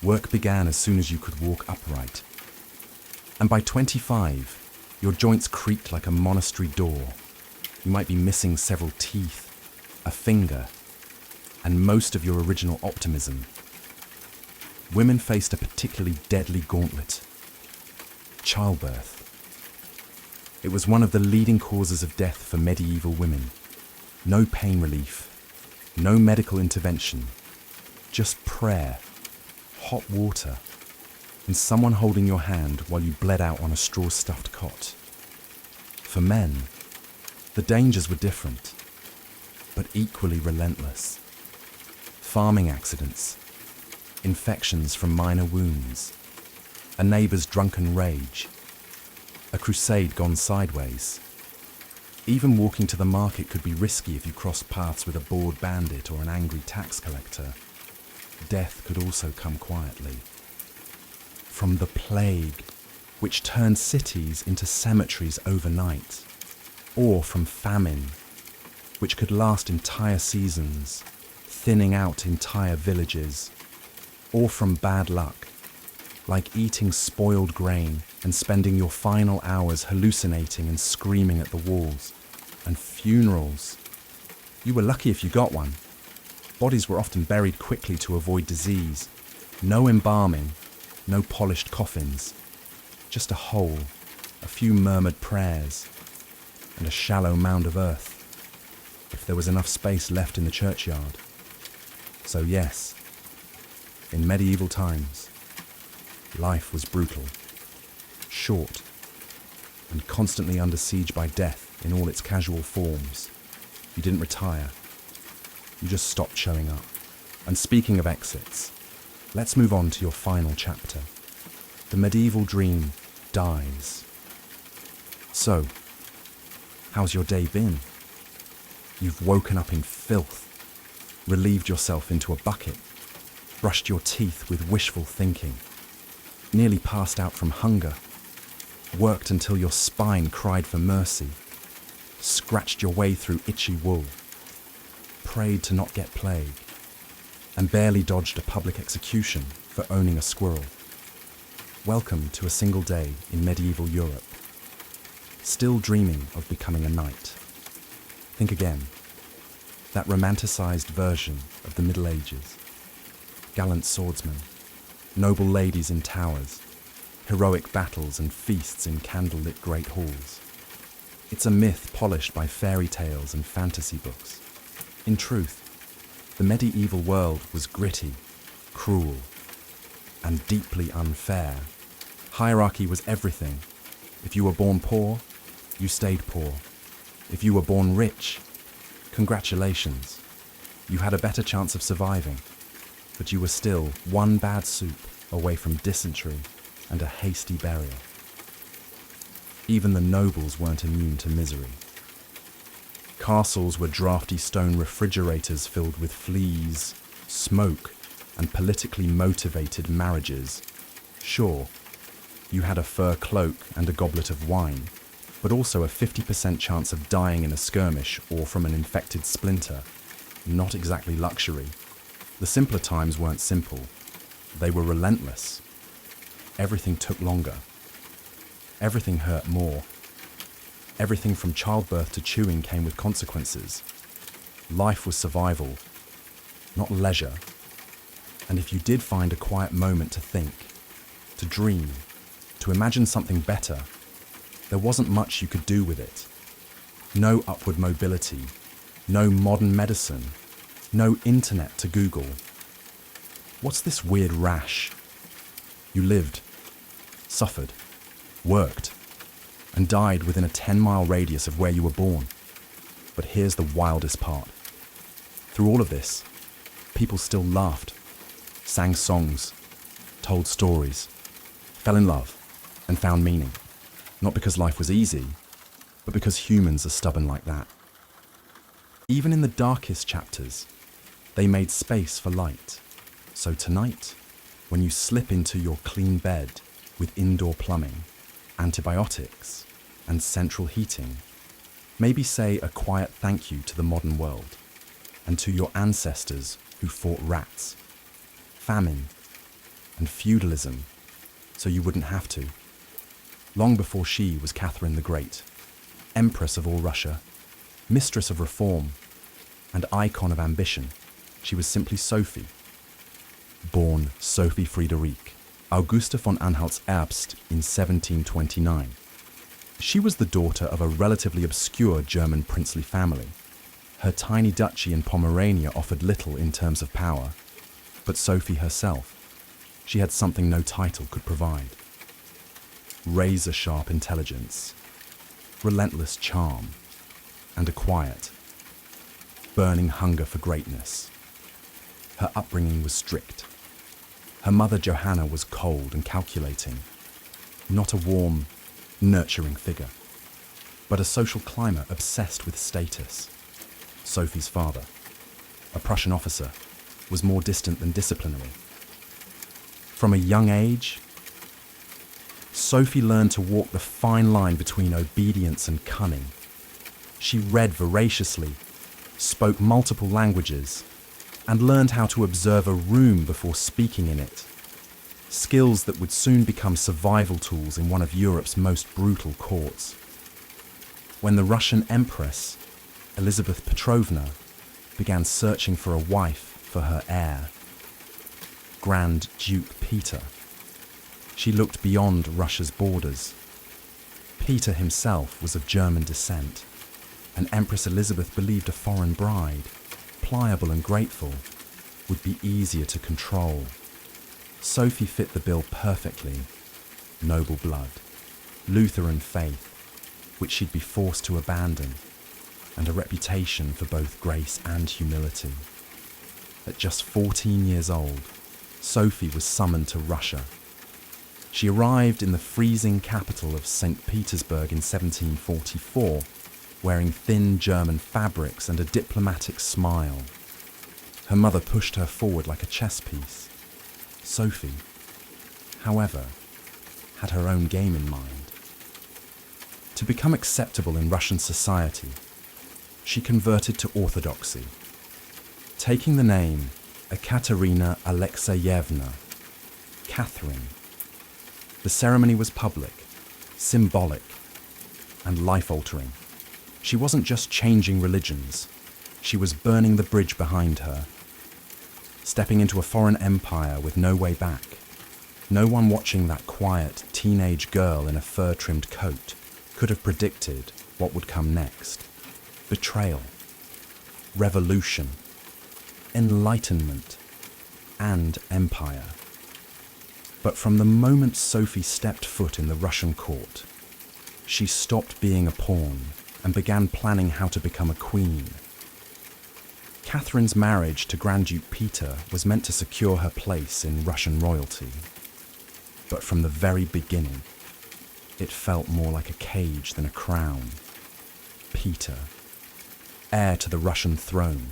Work began as soon as you could walk upright. And by 25, your joints creaked like a monastery door. You might be missing several teeth, a finger, and most of your original optimism. Women faced a particularly deadly gauntlet: childbirth. It was one of the leading causes of death for medieval women. No pain relief, no medical intervention, just prayer, hot water, in someone holding your hand while you bled out on a straw-stuffed cot. For men, the dangers were different, but equally relentless. Farming accidents, infections from minor wounds, a neighbour's drunken rage, a crusade gone sideways. Even walking to the market could be risky if you crossed paths with a bored bandit or an angry tax collector. Death could also come quietly. From the plague, which turned cities into cemeteries overnight, or from famine, which could last entire seasons, thinning out entire villages, or from bad luck, like eating spoiled grain and spending your final hours hallucinating and screaming at the walls. And funerals. You were lucky if you got one. Bodies were often buried quickly to avoid disease. No embalming, no polished coffins. Just a hole, a few murmured prayers, and a shallow mound of earth, if there was enough space left in the churchyard. So yes, in medieval times, life was brutal, short, and constantly under siege by death in all its casual forms. You didn't retire. You just stopped showing up. And speaking of exits, let's move on to your final chapter. The medieval dream dies. So, how's your day been? You've woken up in filth, relieved yourself into a bucket, brushed your teeth with wishful thinking, nearly passed out from hunger, worked until your spine cried for mercy, scratched your way through itchy wool, prayed to not get plague, and barely dodged a public execution for owning a squirrel. Welcome to a single day in medieval Europe. Still dreaming of becoming a knight. Think again. That romanticized version of the Middle Ages. Gallant swordsmen, noble ladies in towers, heroic battles and feasts in candlelit great halls. It's a myth polished by fairy tales and fantasy books. In truth, the medieval world was gritty, cruel, and deeply unfair. Hierarchy was everything. If you were born poor, you stayed poor. If you were born rich, congratulations. You had a better chance of surviving, but you were still one bad soup away from dysentery and a hasty burial. Even the nobles weren't immune to misery. Castles were drafty stone refrigerators filled with fleas, smoke, and politically motivated marriages. Sure, you had a fur cloak and a goblet of wine, but also a 50% chance of dying in a skirmish or from an infected splinter. Not exactly luxury. The simpler times weren't simple. They were relentless. Everything took longer. Everything hurt more. Everything from childbirth to chewing came with consequences. Life was survival, not leisure. And if you did find a quiet moment to think, to dream, to imagine something better, there wasn't much you could do with it. No upward mobility, no modern medicine, no internet to Google. What's this weird rash? You lived, suffered, worked, and died within a 10-mile radius of where you were born. But here's the wildest part. Through all of this, people still laughed, sang songs, told stories, fell in love, and found meaning. Not because life was easy, but because humans are stubborn like that. Even in the darkest chapters, they made space for light. So tonight, when you slip into your clean bed with indoor plumbing, antibiotics, and central heating, maybe say a quiet thank you to the modern world and to your ancestors who fought rats, famine, and feudalism so you wouldn't have to. Long before she was Catherine the Great, Empress of all Russia, mistress of reform, and icon of ambition, she was simply Sophie. Born Sophie Friederike Augusta von Anhalt-Zerbst in 1729. She was the daughter of a relatively obscure German princely family. Her tiny duchy in Pomerania offered little in terms of power, but Sophie herself, She had something no title could provide. Razor-sharp intelligence, relentless charm, and a quiet, burning hunger for greatness. Her upbringing was strict. Her mother Johanna was cold and calculating, not a warm, nurturing figure, but a social climber obsessed with status. Sophie's father, a Prussian officer, was more distant than disciplinary. From a young age, Sophie learned to walk the fine line between obedience and cunning. She read voraciously, spoke multiple languages, and learned how to observe a room before speaking in it. Skills that would soon become survival tools in one of Europe's most brutal courts. When the Russian Empress, Elizabeth Petrovna, began searching for a wife for her heir, Grand Duke Peter, she looked beyond Russia's borders. Peter himself was of German descent, and Empress Elizabeth believed a foreign bride, pliable and grateful, would be easier to control. Sophie fit the bill perfectly. Noble blood, Lutheran faith, which she'd be forced to abandon, and a reputation for both grace and humility. At just 14 years old, Sophie was summoned to Russia. She arrived in the freezing capital of St. Petersburg in 1744, wearing thin German fabrics and a diplomatic smile. Her mother pushed her forward like a chess piece. Sophie, however, had her own game in mind. To become acceptable in Russian society, she converted to Orthodoxy, taking the name Ekaterina Alexeyevna, Catherine. The ceremony was public, symbolic, and life-altering. She wasn't just changing religions, she was burning the bridge behind her, stepping into a foreign empire with no way back. No one watching that quiet teenage girl in a fur-trimmed coat could have predicted what would come next. Betrayal, revolution, enlightenment, and empire. But from the moment Sophie stepped foot in the Russian court, she stopped being a pawn and began planning how to become a queen. Catherine's marriage to Grand Duke Peter was meant to secure her place in Russian royalty. But from the very beginning, it felt more like a cage than a crown. Peter, heir to the Russian throne,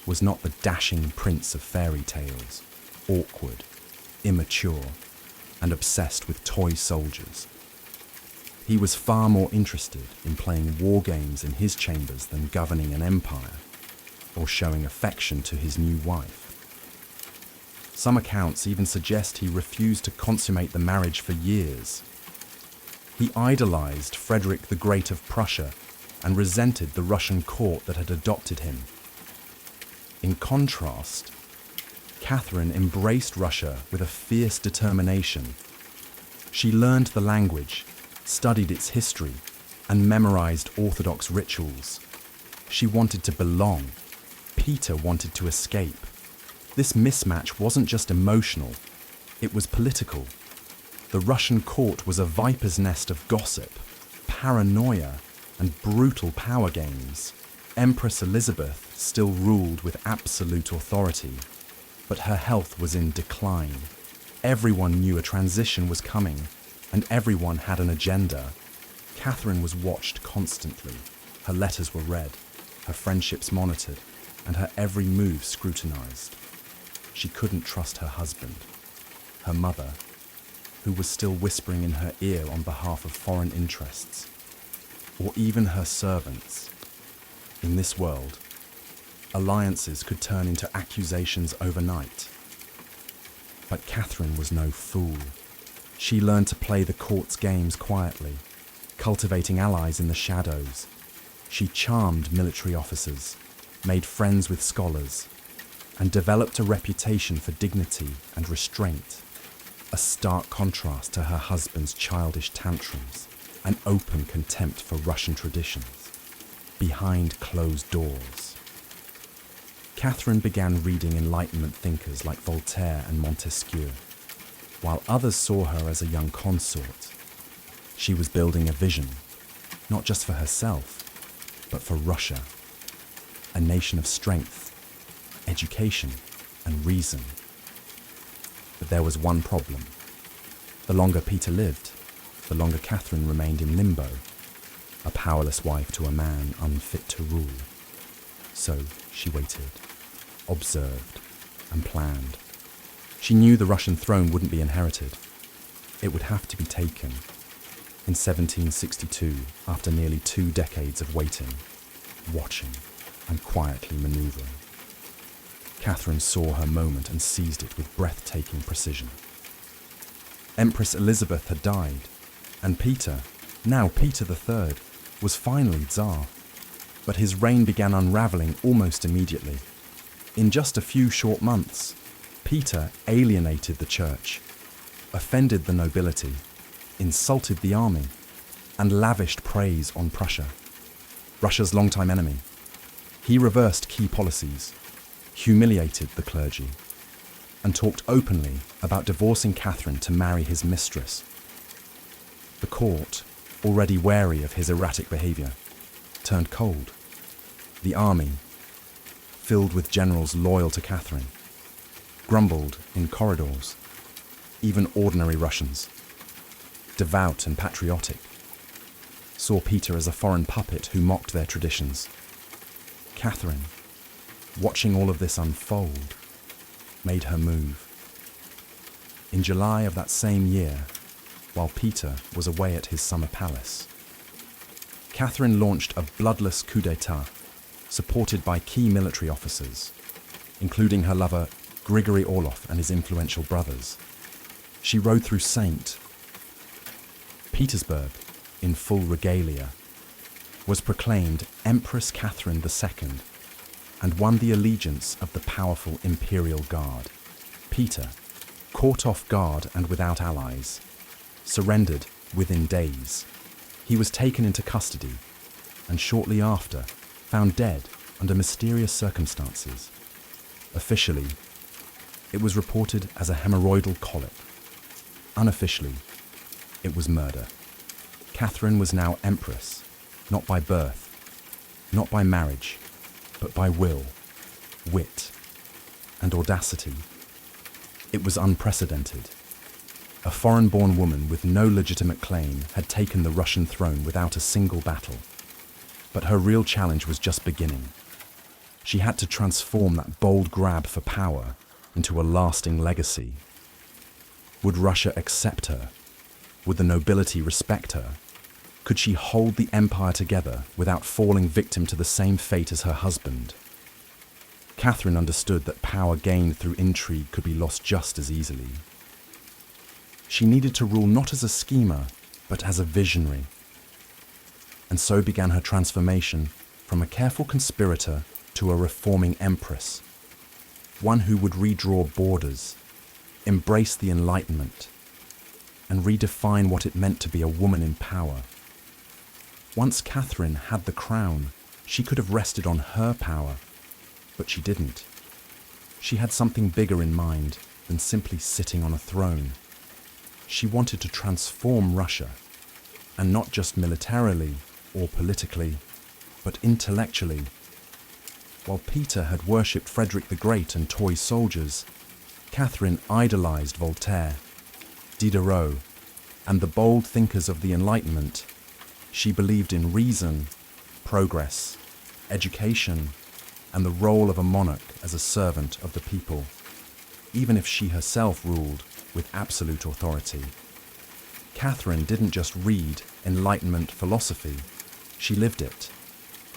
was not the dashing prince of fairy tales, awkward, immature, and obsessed with toy soldiers. He was far more interested in playing war games in his chambers than governing an empire, or showing affection to his new wife. Some accounts even suggest he refused to consummate the marriage for years. He idolized Frederick the Great of Prussia and resented the Russian court that had adopted him. In contrast, Catherine embraced Russia with a fierce determination. She learned the language, studied its history, and memorized Orthodox rituals. She wanted to belong. Peter wanted to escape. This mismatch wasn't just emotional, it was political. The Russian court was a viper's nest of gossip, paranoia, and brutal power games. Empress Elizabeth still ruled with absolute authority, but her health was in decline. Everyone knew a transition was coming, and everyone had an agenda. Catherine was watched constantly. Her letters were read, her friendships monitored, and her every move scrutinized. She couldn't trust her husband, her mother, who was still whispering in her ear on behalf of foreign interests, or even her servants. In this world, alliances could turn into accusations overnight. But Catherine was no fool. She learned to play the court's games quietly, cultivating allies in the shadows. She charmed military officers, made friends with scholars, and developed a reputation for dignity and restraint, a stark contrast to her husband's childish tantrums and open contempt for Russian traditions. Behind closed doors, Catherine began reading Enlightenment thinkers like Voltaire and Montesquieu. while others saw her as a young consort. She was building a vision, not just for herself, but for Russia, a nation of strength, education, and reason. But there was one problem. The longer Peter lived, the longer Catherine remained in limbo, a powerless wife to a man unfit to rule. So she waited, observed, and planned. She knew the Russian throne wouldn't be inherited. It would have to be taken. In 1762, after nearly 2 decades of waiting, watching, and quietly manoeuvring, Catherine saw her moment and seized it with breathtaking precision. Empress Elizabeth had died, and Peter, now Peter III, was finally Tsar. But his reign began unraveling almost immediately. In just a few short months, Peter alienated the church, offended the nobility, insulted the army, and lavished praise on Prussia, Russia's longtime enemy. He reversed key policies, humiliated the clergy, and talked openly about divorcing Catherine to marry his mistress. The court, already wary of his erratic behavior, turned cold. The army, filled with generals loyal to Catherine, grumbled in corridors. Even ordinary Russians, devout and patriotic, saw Peter as a foreign puppet who mocked their traditions. Catherine, watching all of this unfold, made her move. In July of that same year, while Peter was away at his summer palace, Catherine launched a bloodless coup d'etat, supported by key military officers, including her lover Grigory Orlov and his influential brothers. She rode through St. Petersburg in full regalia, was proclaimed Empress Catherine II, and won the allegiance of the powerful Imperial Guard. Peter, caught off guard and without allies, surrendered within days. He was taken into custody and shortly after found dead under mysterious circumstances. Officially, it was reported as a hemorrhoidal colic. Unofficially, it was murder. Catherine was now empress, not by birth, not by marriage, but by will, wit, and audacity. It was unprecedented. A foreign-born woman with no legitimate claim had taken the Russian throne without a single battle. But her real challenge was just beginning. She had to transform that bold grab for power into a lasting legacy. Would Russia accept her? Would the nobility respect her? Could she hold the empire together without falling victim to the same fate as her husband? Catherine understood that power gained through intrigue could be lost just as easily. She needed to rule not as a schemer, but as a visionary. And so began her transformation from a careful conspirator to a reforming empress, one who would redraw borders, embrace the Enlightenment, and redefine what it meant to be a woman in power. Once Catherine had the crown, she could have rested on her power, but she didn't. She had something bigger in mind than simply sitting on a throne. She wanted to transform Russia, and not just militarily or politically, but intellectually. While Peter had worshipped Frederick the Great and toy soldiers, Catherine idolized Voltaire, Diderot, and the bold thinkers of the Enlightenment. She believed in reason, progress, education, and the role of a monarch as a servant of the people, even if she herself ruled with absolute authority. Catherine didn't just read Enlightenment philosophy, she lived it.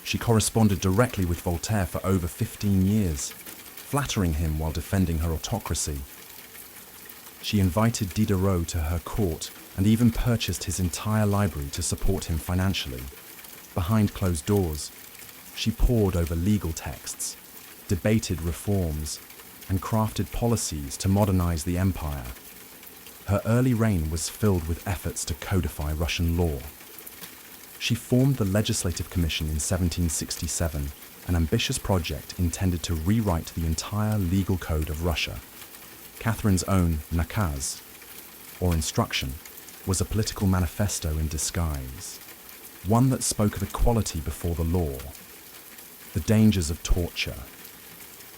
She corresponded directly with Voltaire for over 15 years, flattering him while defending her autocracy. She invited Diderot to her court and even purchased his entire library to support him financially. Behind closed doors, she pored over legal texts, debated reforms, and crafted policies to modernize the empire. Her early reign was filled with efforts to codify Russian law. She formed the Legislative Commission in 1767, an ambitious project intended to rewrite the entire legal code of Russia. Catherine's own nakaz, or instruction, was a political manifesto in disguise, one that spoke of equality before the law, the dangers of torture,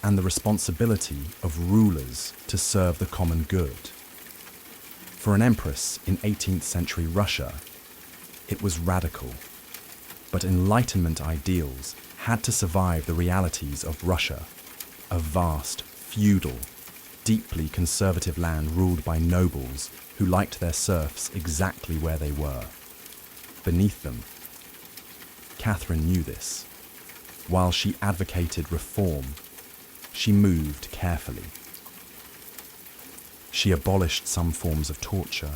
and the responsibility of rulers to serve the common good. For an empress in 18th century Russia, it was radical, but Enlightenment ideals had to survive the realities of Russia, a vast, feudal, deeply conservative land ruled by nobles who liked their serfs exactly where they were, beneath them. Catherine knew this. While she advocated reform, she moved carefully. She abolished some forms of torture,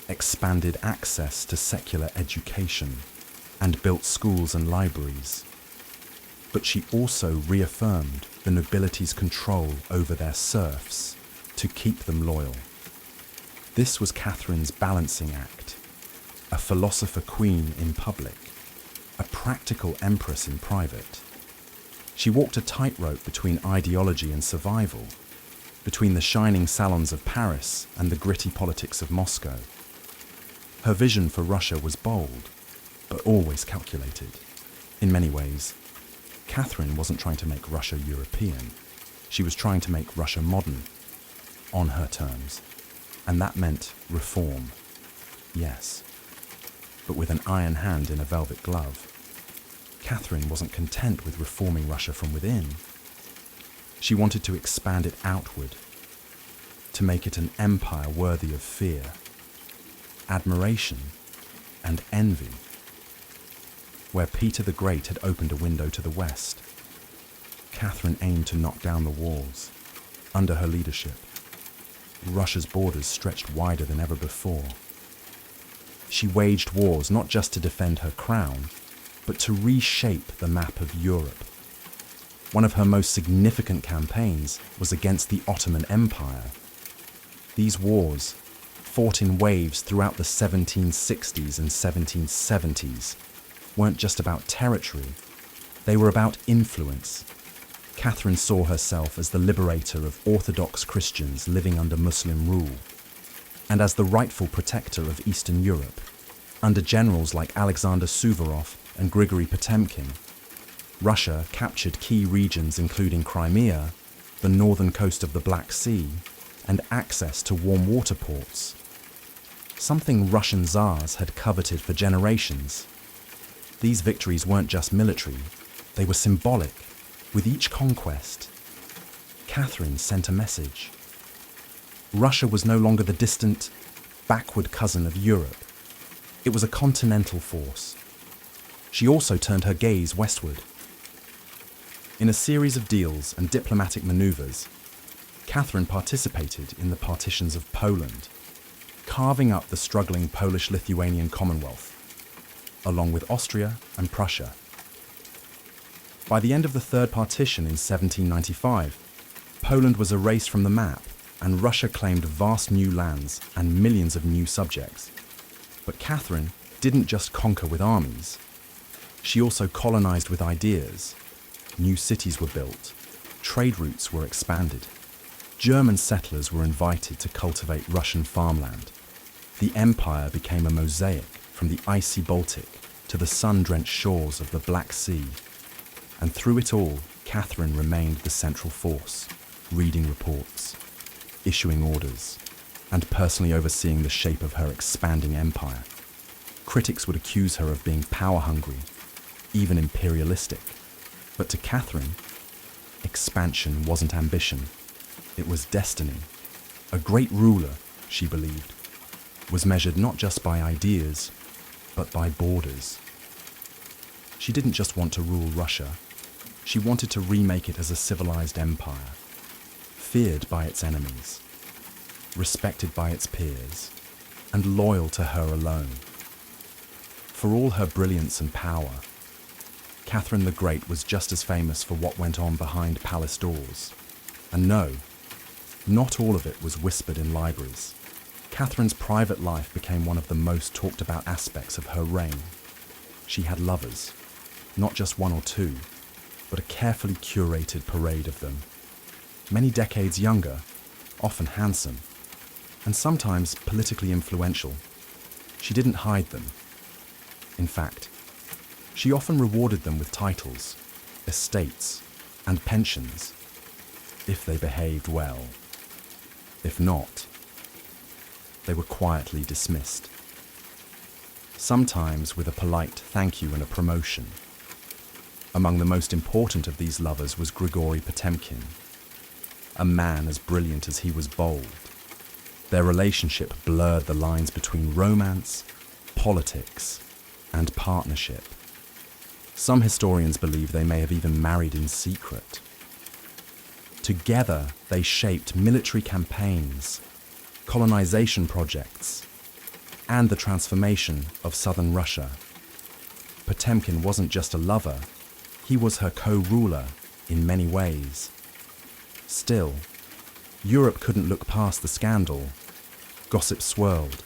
expanded access to secular education, and built schools and libraries. But she also reaffirmed the nobility's control over their serfs to keep them loyal. This was Catherine's balancing act, a philosopher queen in public, a practical empress in private. She walked a tightrope between ideology and survival, between the shining salons of Paris and the gritty politics of Moscow. Her vision for Russia was bold, but always calculated. In many ways, Catherine wasn't trying to make Russia European. She was trying to make Russia modern, on her terms. And that meant reform, yes, but with an iron hand in a velvet glove. Catherine wasn't content with reforming Russia from within. She wanted to expand it outward, to make it an empire worthy of fear, admiration, and envy. Where Peter the Great had opened a window to the west, Catherine aimed to knock down the walls. Under her leadership, Russia's borders stretched wider than ever before. She waged wars not just to defend her crown, but to reshape the map of Europe. One of her most significant campaigns was against the Ottoman Empire. These wars, fought in waves throughout the 1760s and 1770s, weren't just about territory, they were about influence. Catherine saw herself as the liberator of Orthodox Christians living under Muslim rule, and as the rightful protector of Eastern Europe, under generals like Alexander Suvorov and Grigory Potemkin. Russia captured key regions including Crimea, the northern coast of the Black Sea, and access to warm water ports, something Russian Tsars had coveted for generations. These victories weren't just military, they were symbolic. With each conquest, Catherine sent a message. Russia was no longer the distant, backward cousin of Europe. It was a continental force. She also turned her gaze westward. In a series of deals and diplomatic maneuvers, Catherine participated in the partitions of Poland, carving up the struggling Polish-Lithuanian Commonwealth, along with Austria and Prussia. By the end of the Third Partition in 1795, Poland was erased from the map and Russia claimed vast new lands and millions of new subjects. But Catherine didn't just conquer with armies. She also colonized with ideas. New cities were built, trade routes were expanded. German settlers were invited to cultivate Russian farmland. The empire became a mosaic from the icy Baltic to the sun-drenched shores of the Black Sea. And through it all, Catherine remained the central force, reading reports, issuing orders, and personally overseeing the shape of her expanding empire. Critics would accuse her of being power-hungry, even imperialistic. But to Catherine, expansion wasn't ambition, it was destiny. A great ruler, she believed, was measured not just by ideas, but by borders. She didn't just want to rule Russia, she wanted to remake it as a civilized empire, feared by its enemies, respected by its peers, and loyal to her alone. For all her brilliance and power, Catherine the Great was just as famous for what went on behind palace doors. And no, not all of it was whispered in libraries. Catherine's private life became one of the most talked about aspects of her reign. She had lovers, not just one or two, but a carefully curated parade of them. Many decades younger, often handsome, and sometimes politically influential. She didn't hide them. In fact, she often rewarded them with titles, estates, and pensions, if they behaved well. If not, they were quietly dismissed. Sometimes with a polite thank you and a promotion. Among the most important of these lovers was Grigory Potemkin, a man as brilliant as he was bold. Their relationship blurred the lines between romance, politics, and partnership. Some historians believe they may have even married in secret. Together, they shaped military campaigns, colonization projects, and the transformation of southern Russia. Potemkin wasn't just a lover, he was her co-ruler in many ways. Still, Europe couldn't look past the scandal. Gossip swirled.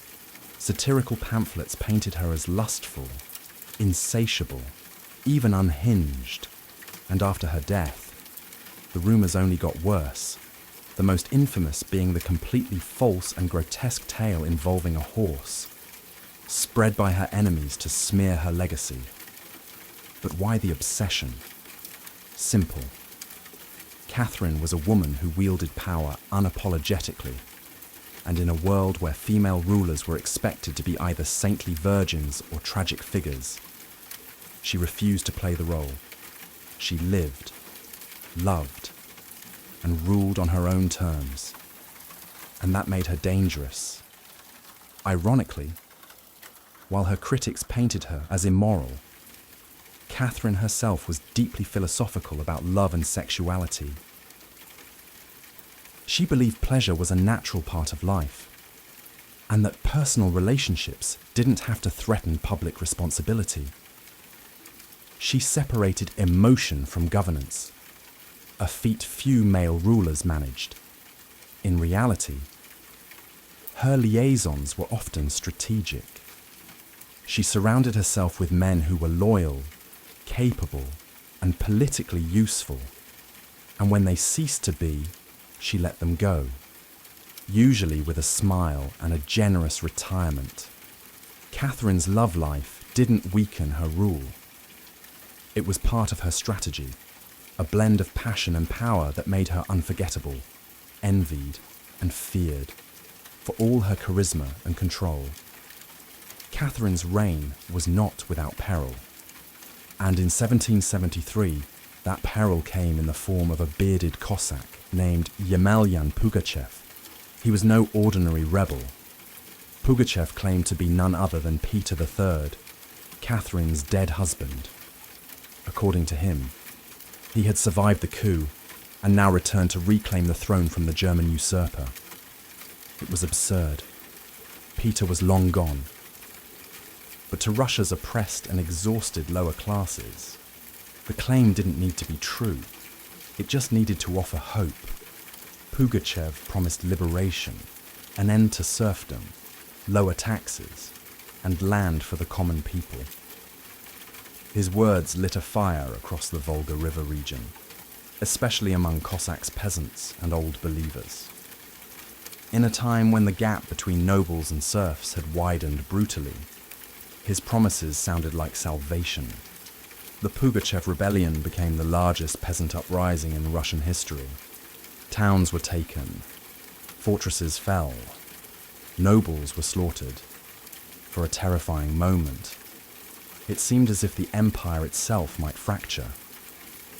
Satirical pamphlets painted her as lustful, insatiable, even unhinged. And after her death, the rumours only got worse, the most infamous being the completely false and grotesque tale involving a horse, spread by her enemies to smear her legacy. But why the obsession? Simple. Catherine was a woman who wielded power unapologetically, and in a world where female rulers were expected to be either saintly virgins or tragic figures, she refused to play the role. She lived, loved, and ruled on her own terms, and that made her dangerous. Ironically, while her critics painted her as immoral, Catherine herself was deeply philosophical about love and sexuality. She believed pleasure was a natural part of life, and that personal relationships didn't have to threaten public responsibility. She separated emotion from governance, a feat few male rulers managed. In reality, her liaisons were often strategic. She surrounded herself with men who were loyal, capable, and politically useful, and when they ceased to be, she let them go, usually with a smile and a generous retirement. Catherine's love life didn't weaken her rule. It was part of her strategy, a blend of passion and power that made her unforgettable, envied and feared, for all her charisma and control. Catherine's reign was not without peril, and in 1773, that peril came in the form of a bearded Cossack named Yemelyan Pugachev. He was no ordinary rebel. Pugachev claimed to be none other than Peter III, Catherine's dead husband. According to him, he had survived the coup and now returned to reclaim the throne from the German usurper. It was absurd. Peter was long gone. But to Russia's oppressed and exhausted lower classes, the claim didn't need to be true. It just needed to offer hope. Pugachev promised liberation, an end to serfdom, lower taxes, and land for the common people. His words lit a fire across the Volga River region, especially among Cossacks, peasants, and old believers. In a time when the gap between nobles and serfs had widened brutally, his promises sounded like salvation. The Pugachev rebellion became the largest peasant uprising in Russian history. Towns were taken, fortresses fell, nobles were slaughtered. For a terrifying moment, it seemed as if the empire itself might fracture.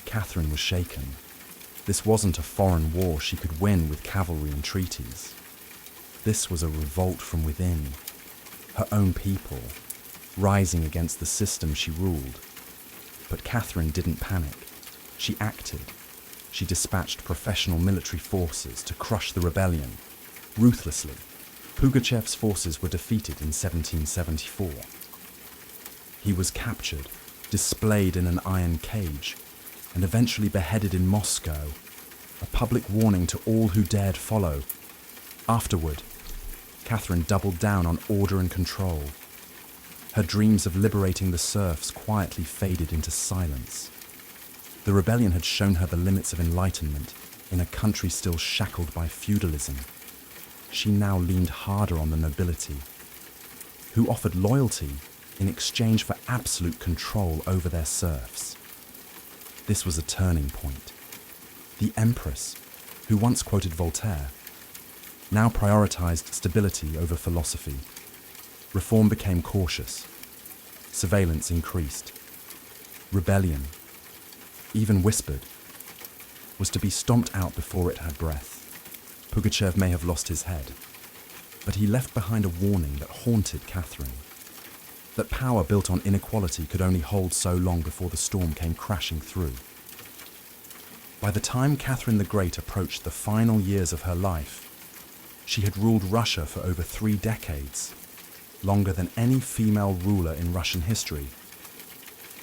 Catherine was shaken. This wasn't a foreign war she could win with cavalry and treaties. This was a revolt from within, her own people, rising against the system she ruled. But Catherine didn't panic. She acted. She dispatched professional military forces to crush the rebellion, ruthlessly. Pugachev's forces were defeated in 1774. He was captured, displayed in an iron cage, and eventually beheaded in Moscow, a public warning to all who dared follow. Afterward, Catherine doubled down on order and control. Her dreams of liberating the serfs quietly faded into silence. The rebellion had shown her the limits of enlightenment in a country still shackled by feudalism. she now leaned harder on the nobility, who offered loyalty in exchange for absolute control over their serfs. This was a turning point. The empress, who once quoted Voltaire, now prioritized stability over philosophy. Reform became cautious. Surveillance increased. Rebellion, even whispered, was to be stomped out before it had breath. Pugachev may have lost his head, but he left behind a warning that haunted Catherine. That power built on inequality could only hold so long before the storm came crashing through. By the time Catherine the Great approached the final years of her life, she had ruled Russia for over 3 decades, longer than any female ruler in Russian history.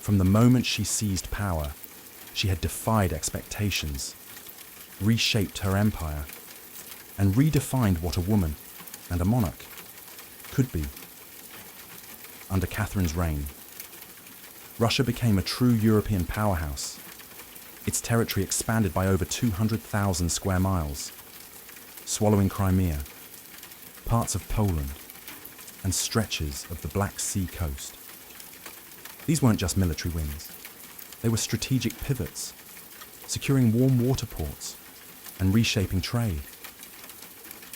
From the moment she seized power, she had defied expectations, reshaped her empire, and redefined what a woman and a monarch could be. Under Catherine's reign, Russia became a true European powerhouse. Its territory expanded by over 200,000 square miles, swallowing Crimea, parts of Poland, and stretches of the Black Sea coast. These weren't just military wins. They were strategic pivots, securing warm water ports and reshaping trade.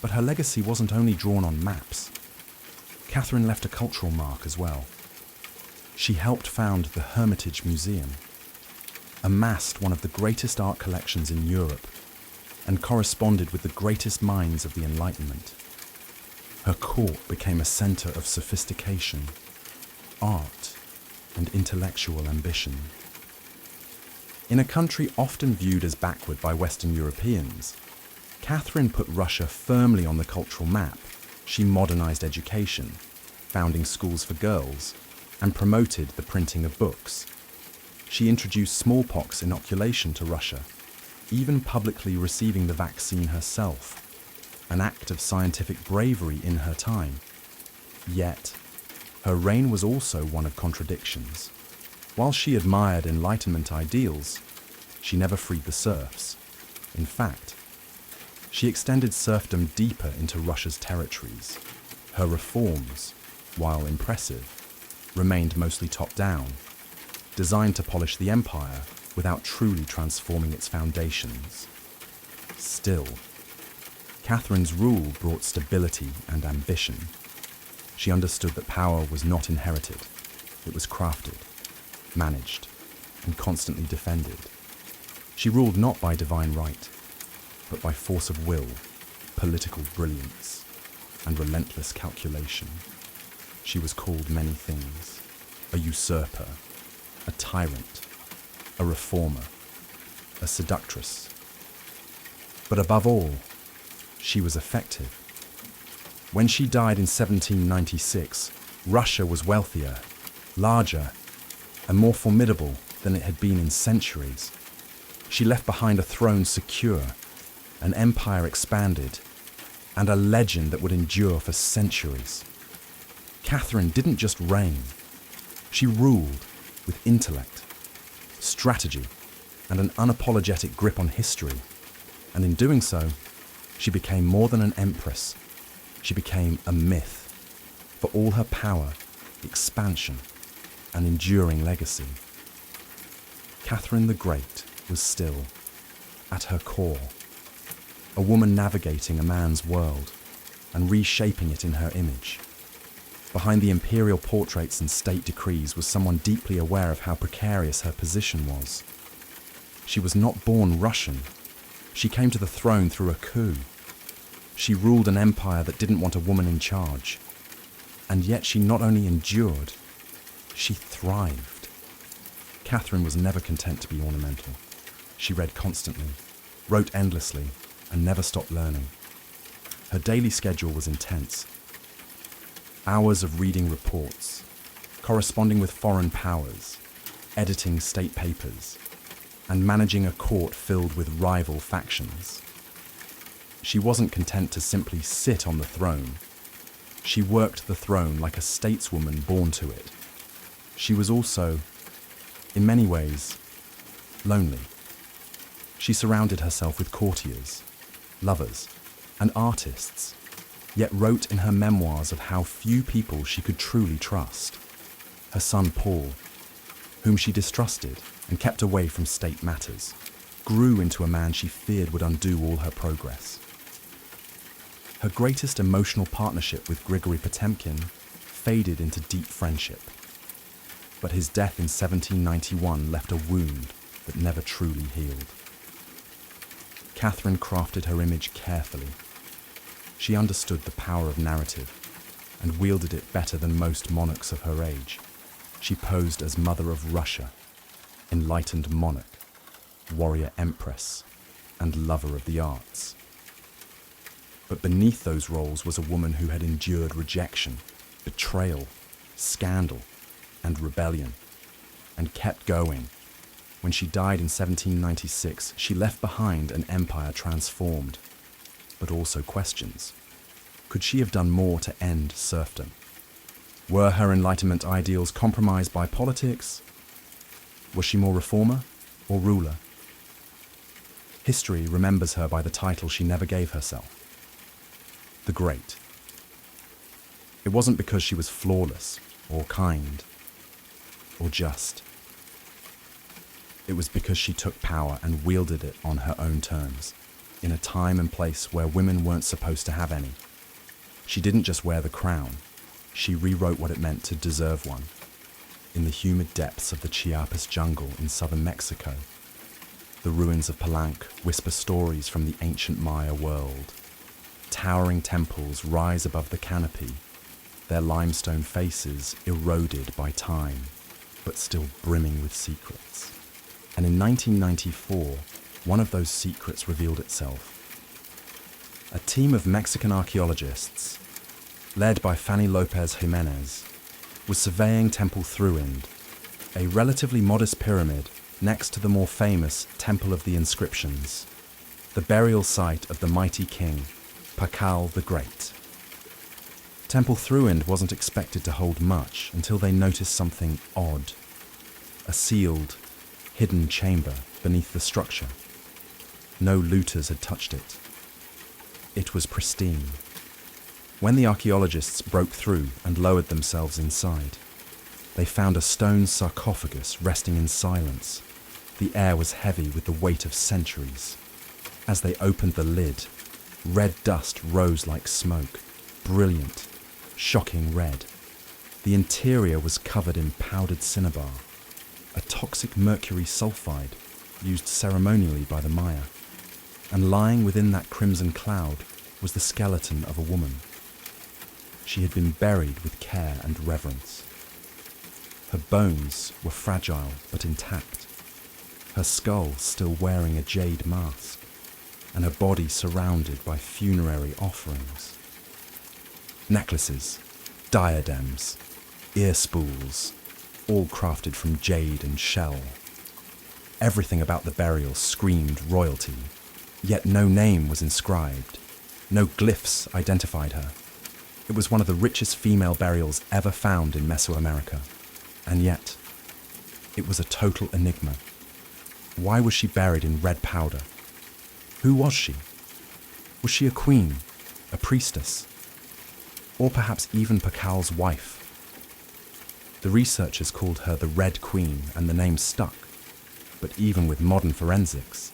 But her legacy wasn't only drawn on maps. Catherine left a cultural mark as well. She helped found the Hermitage Museum, amassed one of the greatest art collections in Europe, and corresponded with the greatest minds of the Enlightenment. Her court became a center of sophistication, art, and intellectual ambition. In a country often viewed as backward by Western Europeans, Catherine put Russia firmly on the cultural map. She modernized education, founding schools for girls, and promoted the printing of books. She introduced smallpox inoculation to Russia, even publicly receiving the vaccine herself, an act of scientific bravery in her time. Yet, her reign was also one of contradictions. While she admired Enlightenment ideals, she never freed the serfs. In fact, she extended serfdom deeper into Russia's territories. Her reforms, while impressive, remained mostly top-down, designed to polish the empire without truly transforming its foundations. Still, Catherine's rule brought stability and ambition. She understood that power was not inherited. It was crafted, managed, and constantly defended. She ruled not by divine right, but by force of will, political brilliance, and relentless calculation. She was called many things: a usurper, a tyrant, a reformer, a seductress. But above all, she was effective. When she died in 1796, Russia was wealthier, larger, and more formidable than it had been in centuries. She left behind a throne secure, an empire expanded, and a legend that would endure for centuries. Catherine didn't just reign. She ruled with intellect, strategy, and an unapologetic grip on history. And in doing so, she became more than an empress. She became a myth for all her power, expansion, and enduring legacy. Catherine the Great was still, at her core, a woman navigating a man's world and reshaping it in her image. Behind the imperial portraits and state decrees was someone deeply aware of how precarious her position was. She was not born Russian. She came to the throne through a coup. She ruled an empire that didn't want a woman in charge. And yet she not only endured, she thrived. Catherine was never content to be ornamental. She read constantly, wrote endlessly, and never stopped learning. Her daily schedule was intense. Hours of reading reports, corresponding with foreign powers, editing state papers, and managing a court filled with rival factions. She wasn't content to simply sit on the throne. She worked the throne like a stateswoman born to it. She was also, in many ways, lonely. She surrounded herself with courtiers, lovers, and artists, yet wrote in her memoirs of how few people she could truly trust. Her son Paul, whom she distrusted and kept away from state matters, grew into a man she feared would undo all her progress. Her greatest emotional partnership with Grigory Potemkin faded into deep friendship, but his death in 1791 left a wound that never truly healed. Catherine crafted her image carefully. She understood the power of narrative and wielded it better than most monarchs of her age. She posed as Mother of Russia, enlightened monarch, warrior empress, and lover of the arts. But beneath those roles was a woman who had endured rejection, betrayal, scandal, and rebellion, and kept going. When she died in 1796, she left behind an empire transformed, but also questions. Could she have done more to end serfdom? Were her Enlightenment ideals compromised by politics? Was she more reformer or ruler? History remembers her by the title she never gave herself: the Great. It wasn't because she was flawless or kind or just. It was because she took power and wielded it on her own terms, in a time and place where women weren't supposed to have any. She didn't just wear the crown, she rewrote what it meant to deserve one. In the humid depths of the Chiapas jungle in southern Mexico, the ruins of Palenque whisper stories from the ancient Maya world. Towering temples rise above the canopy, their limestone faces eroded by time, but still brimming with secrets. And in 1994, one of those secrets revealed itself. A team of Mexican archaeologists, led by Fanny Lopez Jimenez, was surveying Temple Thruind, a relatively modest pyramid next to the more famous Temple of the Inscriptions, the burial site of the mighty king, Pakal the Great. Temple Thruind wasn't expected to hold much until they noticed something odd: a sealed, hidden chamber beneath the structure. No looters had touched it. It was pristine. When the archaeologists broke through and lowered themselves inside, they found a stone sarcophagus resting in silence. The air was heavy with the weight of centuries. As they opened the lid, red dust rose like smoke, brilliant, shocking red. The interior was covered in powdered cinnabar, a toxic mercury sulfide used ceremonially by the Maya. And lying within that crimson cloud was the skeleton of a woman. She had been buried with care and reverence. Her bones were fragile but intact, her skull still wearing a jade mask, and her body surrounded by funerary offerings. Necklaces, diadems, ear spools, all crafted from jade and shell. Everything about the burial screamed royalty, yet no name was inscribed, no glyphs identified her. It was one of the richest female burials ever found in Mesoamerica, and yet it was a total enigma. Why was she buried in red powder? Who was she? Was she a queen, a priestess, or perhaps even Pakal's wife? The researchers called her the Red Queen, and the name stuck. But even with modern forensics,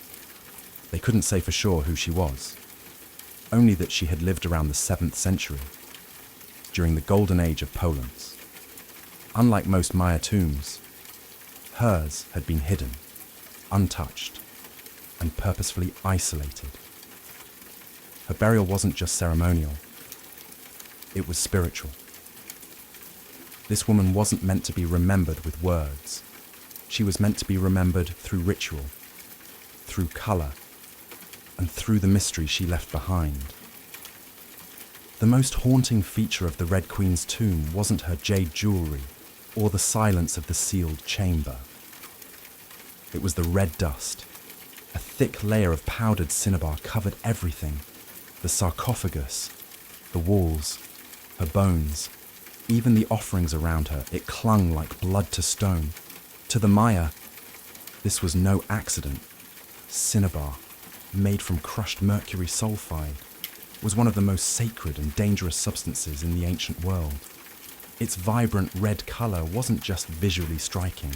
they couldn't say for sure who she was, only that she had lived around the 7th century, during the golden age of Poland. Unlike most Maya tombs, hers had been hidden, untouched, and purposefully isolated. Her burial wasn't just ceremonial, it was spiritual. This woman wasn't meant to be remembered with words. She was meant to be remembered through ritual, through colour, and through the mystery she left behind. The most haunting feature of the Red Queen's tomb wasn't her jade jewellery or the silence of the sealed chamber. It was the red dust. A thick layer of powdered cinnabar covered everything: the sarcophagus, the walls, her bones, even the offerings around her. It clung like blood to stone. To the Maya, this was no accident. Cinnabar, made from crushed mercury sulfide, was one of the most sacred and dangerous substances in the ancient world. Its vibrant red color wasn't just visually striking.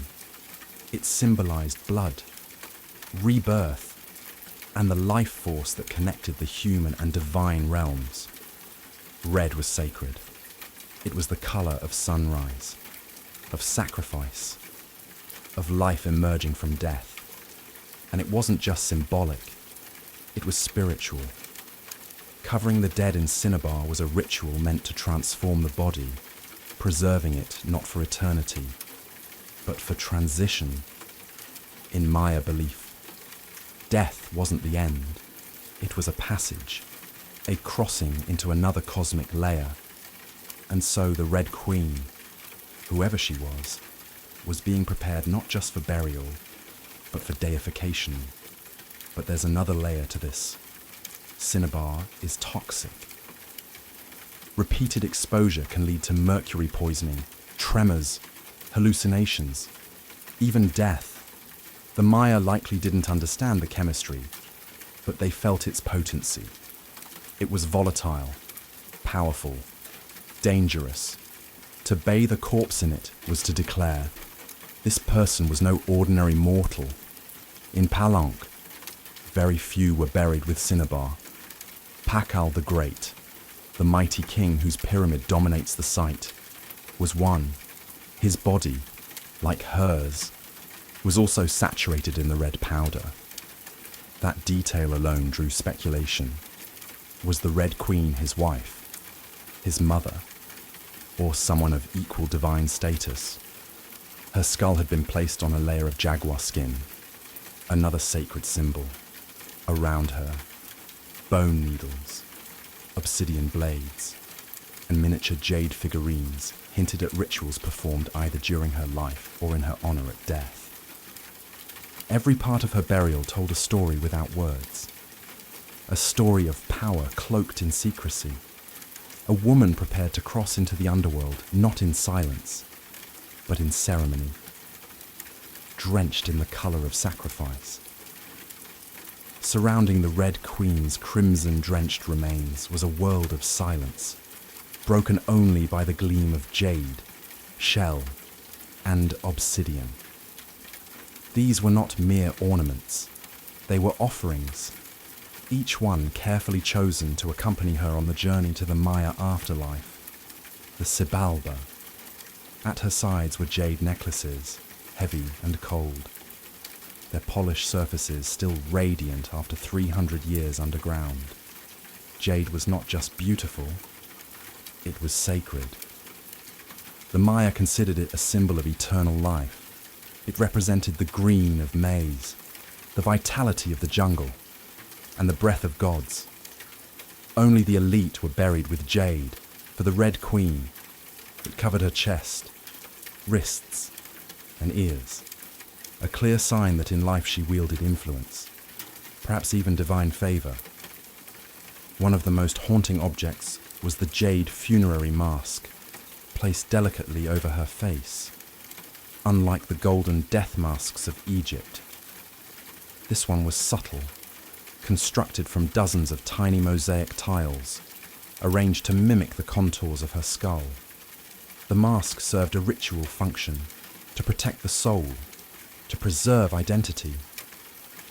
It symbolized blood, rebirth, and the life force that connected the human and divine realms. Red was sacred. It was the color of sunrise, of sacrifice, of life emerging from death. And it wasn't just symbolic, it was spiritual. Covering the dead in cinnabar was a ritual meant to transform the body, preserving it not for eternity, but for transition. In Maya belief, death wasn't the end, it was a passage, a crossing into another cosmic layer. And so the Red Queen, whoever she was being prepared not just for burial, but for deification. But there's another layer to this. Cinnabar is toxic. Repeated exposure can lead to mercury poisoning, tremors, hallucinations, even death. The Maya likely didn't understand the chemistry, but they felt its potency. It was volatile, powerful, dangerous. To bathe a corpse in it was to declare, this person was no ordinary mortal. In Palenque, very few were buried with cinnabar. Pakal the Great, the mighty king whose pyramid dominates the site, was one. His body, like hers, was also saturated in the red powder. That detail alone drew speculation. Was the Red Queen his wife, his mother, or someone of equal divine status? Her skull had been placed on a layer of jaguar skin, another sacred symbol. Around her, bone needles, obsidian blades, and miniature jade figurines hinted at rituals performed either during her life or in her honor at death. Every part of her burial told a story without words, a story of power cloaked in secrecy, a woman prepared to cross into the underworld not in silence, but in ceremony, drenched in the color of sacrifice. Surrounding the Red Queen's crimson-drenched remains was a world of silence, broken only by the gleam of jade, shell, and obsidian. These were not mere ornaments, they were offerings, each one carefully chosen to accompany her on the journey to the Maya afterlife, the Xibalba. At her sides were jade necklaces, heavy and cold, their polished surfaces still radiant after 300 years underground. Jade was not just beautiful, it was sacred. The Maya considered it a symbol of eternal life. It represented the green of maize, the vitality of the jungle, and the breath of gods. Only the elite were buried with jade. For the Red Queen, it covered her chest, wrists, and ears, a clear sign that in life she wielded influence, perhaps even divine favor. One of the most haunting objects was the jade funerary mask, placed delicately over her face, unlike the golden death masks of Egypt. This one was subtle, constructed from dozens of tiny mosaic tiles, arranged to mimic the contours of her skull. The mask served a ritual function, to protect the soul, to preserve identity,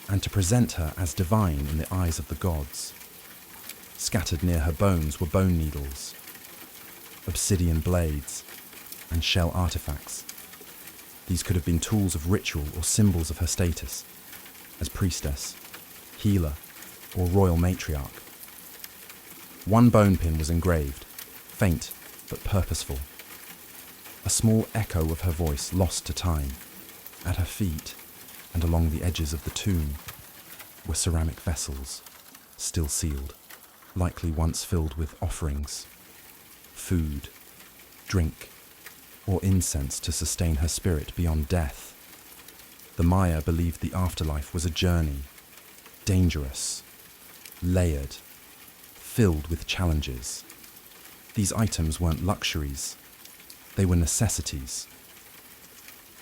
and to present her as divine in the eyes of the gods. Scattered near her bones were bone needles, obsidian blades, and shell artifacts. These could have been tools of ritual or symbols of her status, as priestess, healer, or royal matriarch. One bone pin was engraved, faint but purposeful, a small echo of her voice lost to time. At her feet, and along the edges of the tomb, were ceramic vessels, still sealed, likely once filled with offerings, food, drink, or incense to sustain her spirit beyond death. The Maya believed the afterlife was a journey, dangerous, layered, filled with challenges. These items weren't luxuries, they were necessities.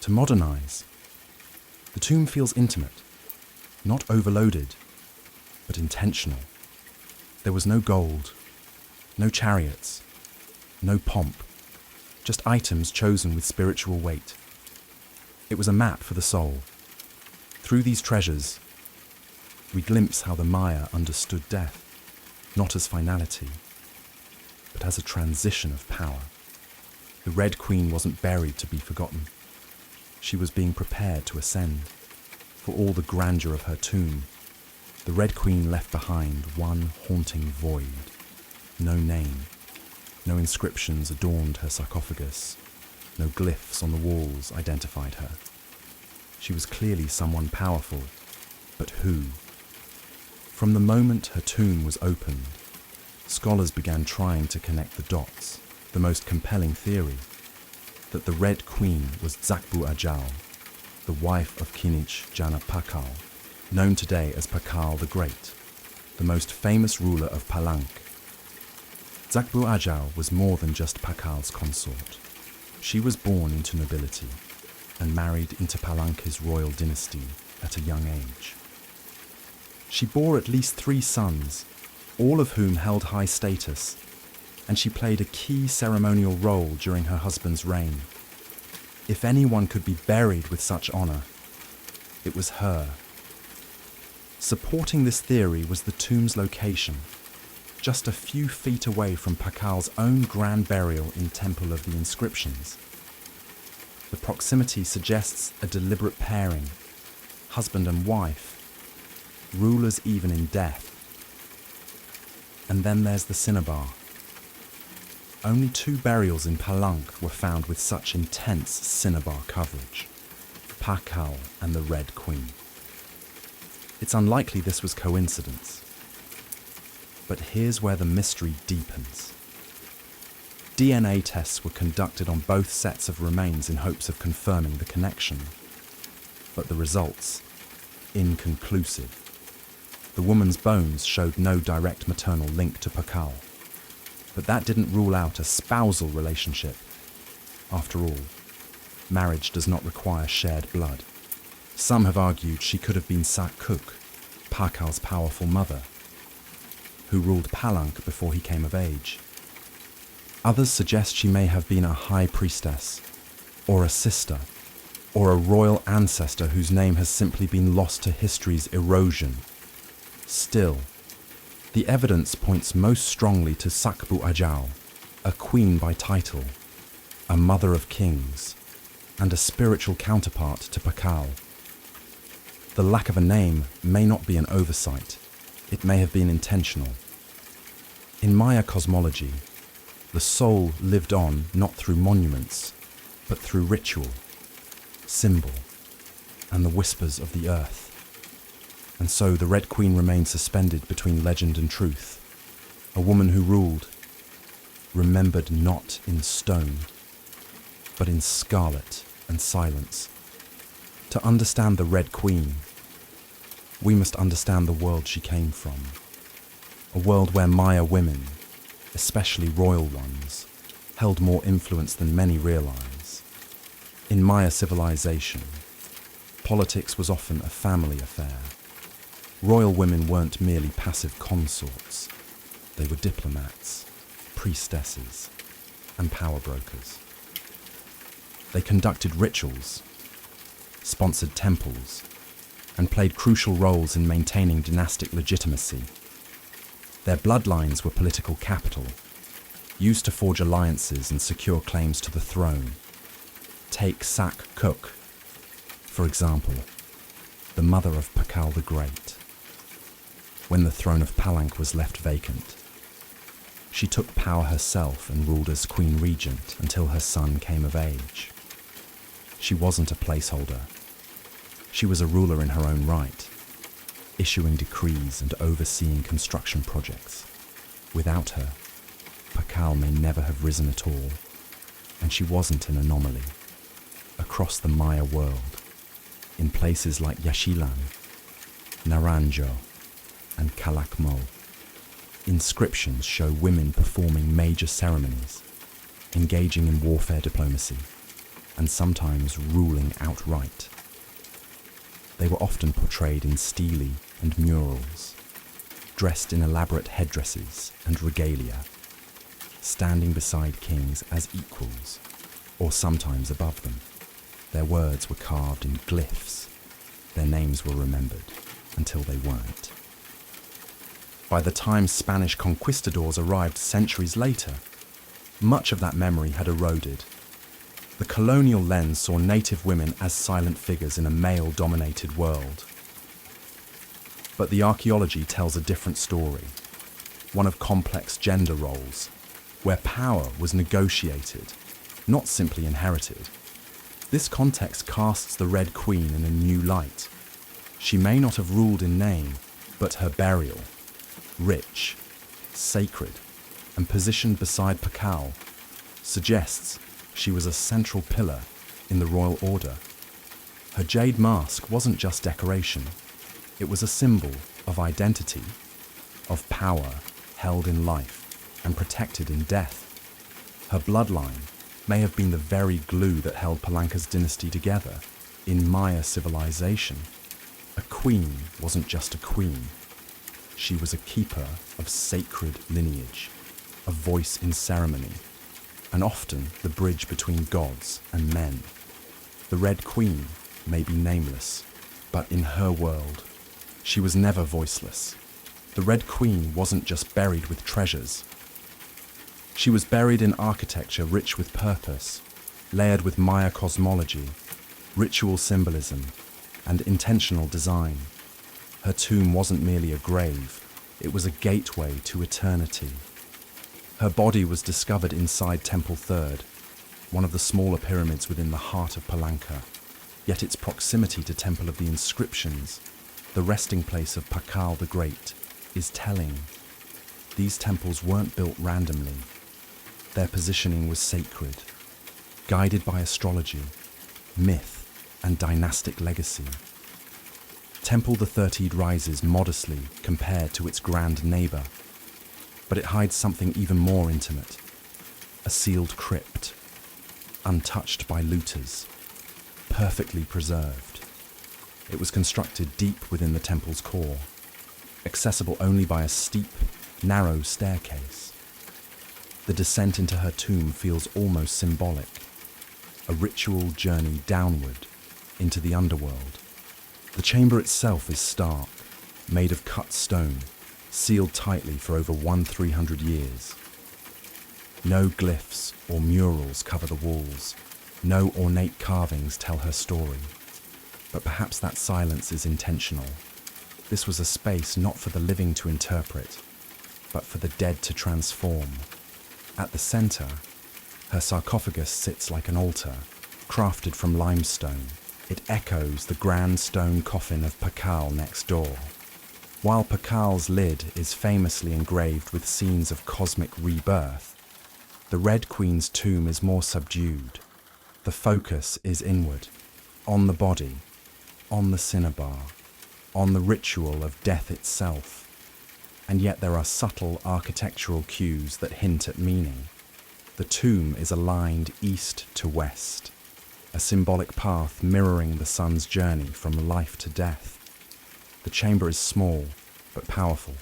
To modernize, the tomb feels intimate, not overloaded, but intentional. There was no gold, no chariots, no pomp, just items chosen with spiritual weight. It was a map for the soul. Through these treasures, we glimpse how the Maya understood death, not as finality, but as a transition of power. The Red Queen wasn't buried to be forgotten. She was being prepared to ascend. For all the grandeur of her tomb, the Red Queen left behind one haunting void. No name, no inscriptions adorned her sarcophagus, no glyphs on the walls identified her. She was clearly someone powerful, but who? From the moment her tomb was opened, scholars began trying to connect the dots. The most compelling theory, that the Red Queen was Zakbu Ajal, the wife of Kinich Jana Pakal, known today as Pakal the Great, the most famous ruler of Palank. Zakbu Ajal was more than just Pakal's consort. She was born into nobility and married into Palanke's royal dynasty at a young age. She bore at least 3 sons, all of whom held high status, and she played a key ceremonial role during her husband's reign. If anyone could be buried with such honor, it was her. Supporting this theory was the tomb's location, just a few feet away from Pakal's own grand burial in Temple of the Inscriptions. The proximity suggests a deliberate pairing, husband and wife, rulers even in death. And then there's the cinnabar. Only 2 burials in Palank were found with such intense cinnabar coverage, Pakal and the Red Queen. It's unlikely this was coincidence. But here's where the mystery deepens. DNA tests were conducted on both sets of remains in hopes of confirming the connection. But the results, inconclusive. The woman's bones showed no direct maternal link to Pakal. But that didn't rule out a spousal relationship. After all, marriage does not require shared blood. Some have argued she could have been Sak-Kuk, Pakal's powerful mother, who ruled Palank before he came of age. Others suggest she may have been a high priestess, or a sister, or a royal ancestor whose name has simply been lost to history's erosion. Still, the evidence points most strongly to Sakbu Ajal, a queen by title, a mother of kings, and a spiritual counterpart to Pakal. The lack of a name may not be an oversight. It may have been intentional. In Maya cosmology, the soul lived on not through monuments, but through ritual, symbol, and the whispers of the earth. And so the Red Queen remained suspended between legend and truth, a woman who ruled, remembered not in stone, but in scarlet and silence. To understand the Red Queen, we must understand the world she came from, a world where Maya women, especially royal ones, held more influence than many realize. In Maya civilization, politics was often a family affair. Royal women weren't merely passive consorts. They were diplomats, priestesses, and power brokers. They conducted rituals, sponsored temples, and played crucial roles in maintaining dynastic legitimacy. Their bloodlines were political capital, used to forge alliances and secure claims to the throne. Take Sak-Kuk, for example, the mother of Pakal the Great. When the throne of Palank was left vacant, she took power herself and ruled as Queen Regent until her son came of age. She wasn't a placeholder. She was a ruler in her own right, issuing decrees and overseeing construction projects. Without her, Pakal may never have risen at all, and she wasn't an anomaly. Across the Maya world, in places like Yashilan, Naranjo, and Calakmul, inscriptions show women performing major ceremonies, engaging in warfare diplomacy, and sometimes ruling outright. They were often portrayed in stele and murals, dressed in elaborate headdresses and regalia, standing beside kings as equals, or sometimes above them. Their words were carved in glyphs. Their names were remembered until they weren't. By the time Spanish conquistadors arrived centuries later, much of that memory had eroded. The colonial lens saw native women as silent figures in a male-dominated world. But the archaeology tells a different story, one of complex gender roles, where power was negotiated, not simply inherited. This context casts the Red Queen in a new light. She may not have ruled in name, but her burial, rich, sacred, and positioned beside Pakal, suggests she was a central pillar in the royal order. Her jade mask wasn't just decoration, it was a symbol of identity, of power held in life and protected in death. Her bloodline may have been the very glue that held Palanca's dynasty together. In Maya civilization, a queen wasn't just a queen. She was a keeper of sacred lineage, a voice in ceremony, and often the bridge between gods and men. The Red Queen may be nameless, but in her world, she was never voiceless. The Red Queen wasn't just buried with treasures. She was buried in architecture rich with purpose, layered with Maya cosmology, ritual symbolism, and intentional design. Her tomb wasn't merely a grave, it was a gateway to eternity. Her body was discovered inside Temple Third, one of the smaller pyramids within the heart of Palanca, yet its proximity to Temple of the Inscriptions, the resting place of Pakal the Great, is telling. These temples weren't built randomly. Their positioning was sacred, guided by astrology, myth, and dynastic legacy. Temple the 30 rises modestly compared to its grand neighbor, but it hides something even more intimate, a sealed crypt, untouched by looters, perfectly preserved. It was constructed deep within the temple's core, accessible only by a steep, narrow staircase. The descent into her tomb feels almost symbolic, a ritual journey downward into the underworld. The chamber itself is stark, made of cut stone, sealed tightly for over 300 years. No glyphs or murals cover the walls, no ornate carvings tell her story. But perhaps that silence is intentional. This was a space not for the living to interpret, but for the dead to transform. At the center, her sarcophagus sits like an altar, crafted from limestone. It echoes the grand stone coffin of Pakal next door. While Pakal's lid is famously engraved with scenes of cosmic rebirth, the Red Queen's tomb is more subdued. The focus is inward, on the body, on the cinnabar, on the ritual of death itself. And yet there are subtle architectural cues that hint at meaning. The tomb is aligned east to west, a symbolic path mirroring the sun's journey from life to death. The chamber is small, but powerful.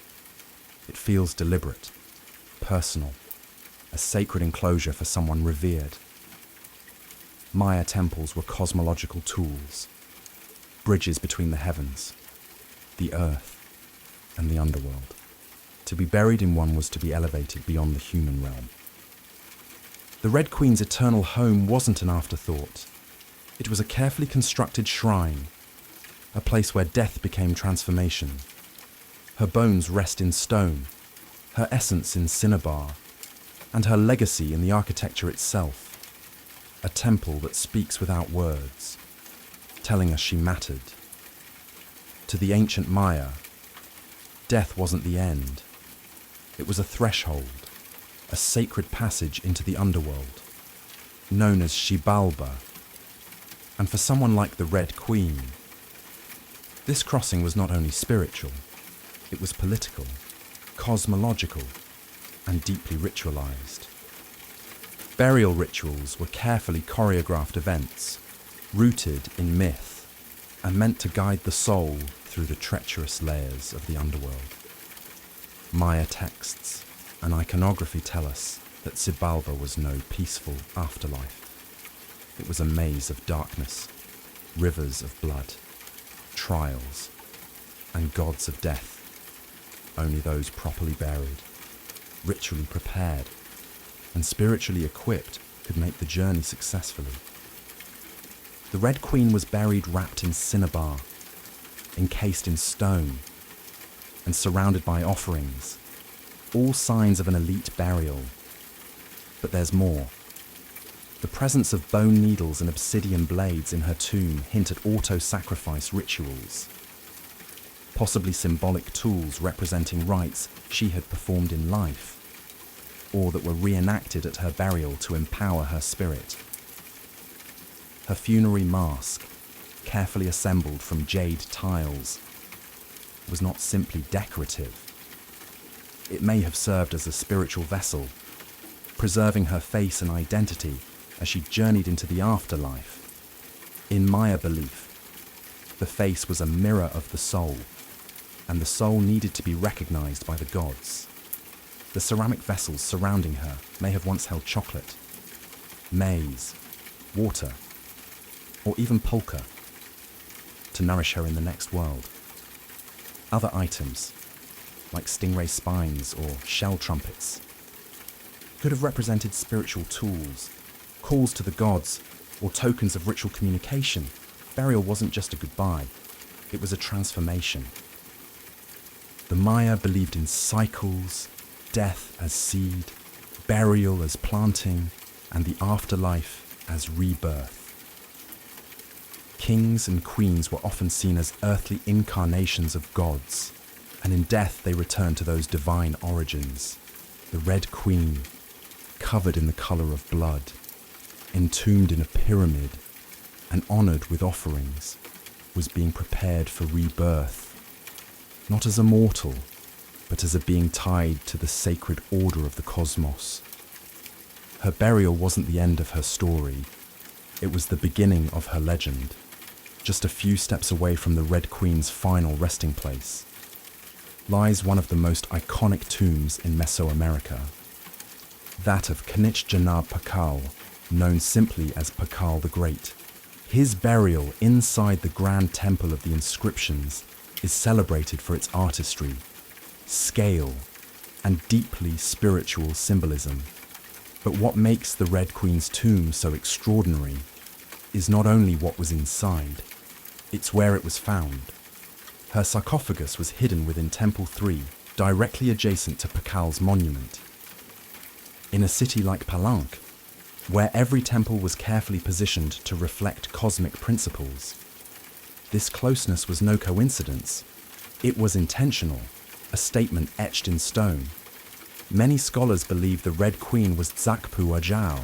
It feels deliberate, personal, a sacred enclosure for someone revered. Maya temples were cosmological tools, bridges between the heavens, the earth, and the underworld. To be buried in one was to be elevated beyond the human realm. The Red Queen's eternal home wasn't an afterthought. It was a carefully constructed shrine, a place where death became transformation. Her bones rest in stone, her essence in cinnabar, and her legacy in the architecture itself. A temple that speaks without words, telling us she mattered. To the ancient Maya, death wasn't the end. It was a threshold, a sacred passage into the underworld, known as Xibalba. And for someone like the Red Queen, this crossing was not only spiritual, it was political, cosmological, and deeply ritualized. Burial rituals were carefully choreographed events, rooted in myth, and meant to guide the soul through the treacherous layers of the underworld. Maya texts and iconography tell us that Xibalba was no peaceful afterlife. It was a maze of darkness, rivers of blood, trials, and gods of death. Only those properly buried, ritually prepared, and spiritually equipped could make the journey successfully. The Red Queen was buried wrapped in cinnabar, encased in stone, and surrounded by offerings, all signs of an elite burial. But there's more. The presence of bone needles and obsidian blades in her tomb hint at auto-sacrifice rituals, possibly symbolic tools representing rites she had performed in life, or that were reenacted at her burial to empower her spirit. Her funerary mask, carefully assembled from jade tiles, was not simply decorative. It may have served as a spiritual vessel, preserving her face and identity as she journeyed into the afterlife. In Maya belief, the face was a mirror of the soul, and the soul needed to be recognized by the gods. The ceramic vessels surrounding her may have once held chocolate, maize, water, or even polka to nourish her in the next world. Other items, like stingray spines or shell trumpets, could have represented spiritual tools, calls to the gods, or tokens of ritual communication. Burial wasn't just a goodbye, it was a transformation. The Maya believed in cycles, death as seed, burial as planting, and the afterlife as rebirth. Kings and queens were often seen as earthly incarnations of gods, and in death they returned to those divine origins. The Red Queen, covered in the colour of blood, entombed in a pyramid, and honoured with offerings, was being prepared for rebirth, not as a mortal, but as a being tied to the sacred order of the cosmos. Her burial wasn't the end of her story, it was the beginning of her legend, just a few steps away from the Red Queen's final resting place lies one of the most iconic tombs in Mesoamerica, that of Knight-Janab Pakal, known simply as Pakal the Great. His burial inside the Grand Temple of the Inscriptions is celebrated for its artistry, scale, and deeply spiritual symbolism. But what makes the Red Queen's tomb so extraordinary is not only what was inside, it's where it was found. Her sarcophagus was hidden within Temple 3, directly adjacent to Pakal's monument. In a city like Palenque, where every temple was carefully positioned to reflect cosmic principles, this closeness was no coincidence. It was intentional, a statement etched in stone. Many scholars believe the Red Queen was Zakpu Ajao,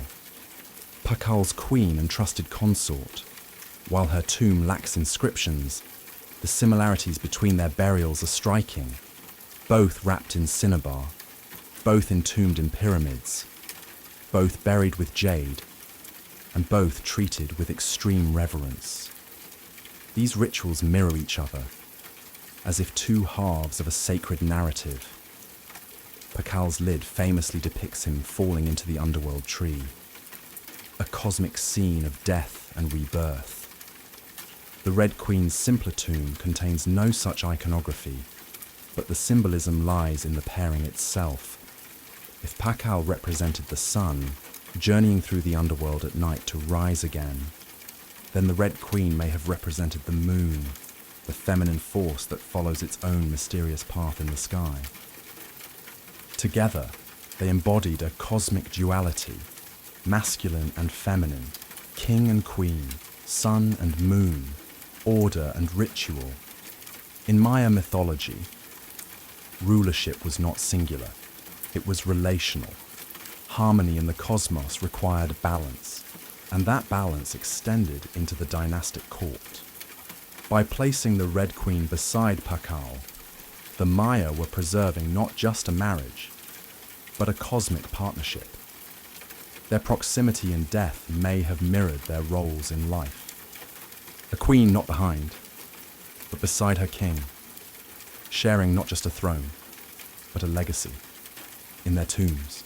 Pakal's queen and trusted consort. While her tomb lacks inscriptions, the similarities between their burials are striking. Both wrapped in cinnabar, both entombed in pyramids, both buried with jade, and both treated with extreme reverence. These rituals mirror each other, as if two halves of a sacred narrative. Pakal's lid famously depicts him falling into the underworld tree, a cosmic scene of death and rebirth. The Red Queen's simpler tomb contains no such iconography, but the symbolism lies in the pairing itself. If Pakal represented the sun, journeying through the underworld at night to rise again, then the Red Queen may have represented the moon, the feminine force that follows its own mysterious path in the sky. Together, they embodied a cosmic duality, masculine and feminine, king and queen, sun and moon, order and ritual. In Maya mythology, rulership was not singular, it was relational. Harmony in the cosmos required balance, and that balance extended into the dynastic court. By placing the Red Queen beside Pakal, the Maya were preserving not just a marriage, but a cosmic partnership. Their proximity in death may have mirrored their roles in life. A queen not behind, but beside her king, sharing not just a throne, but a legacy. In their tombs,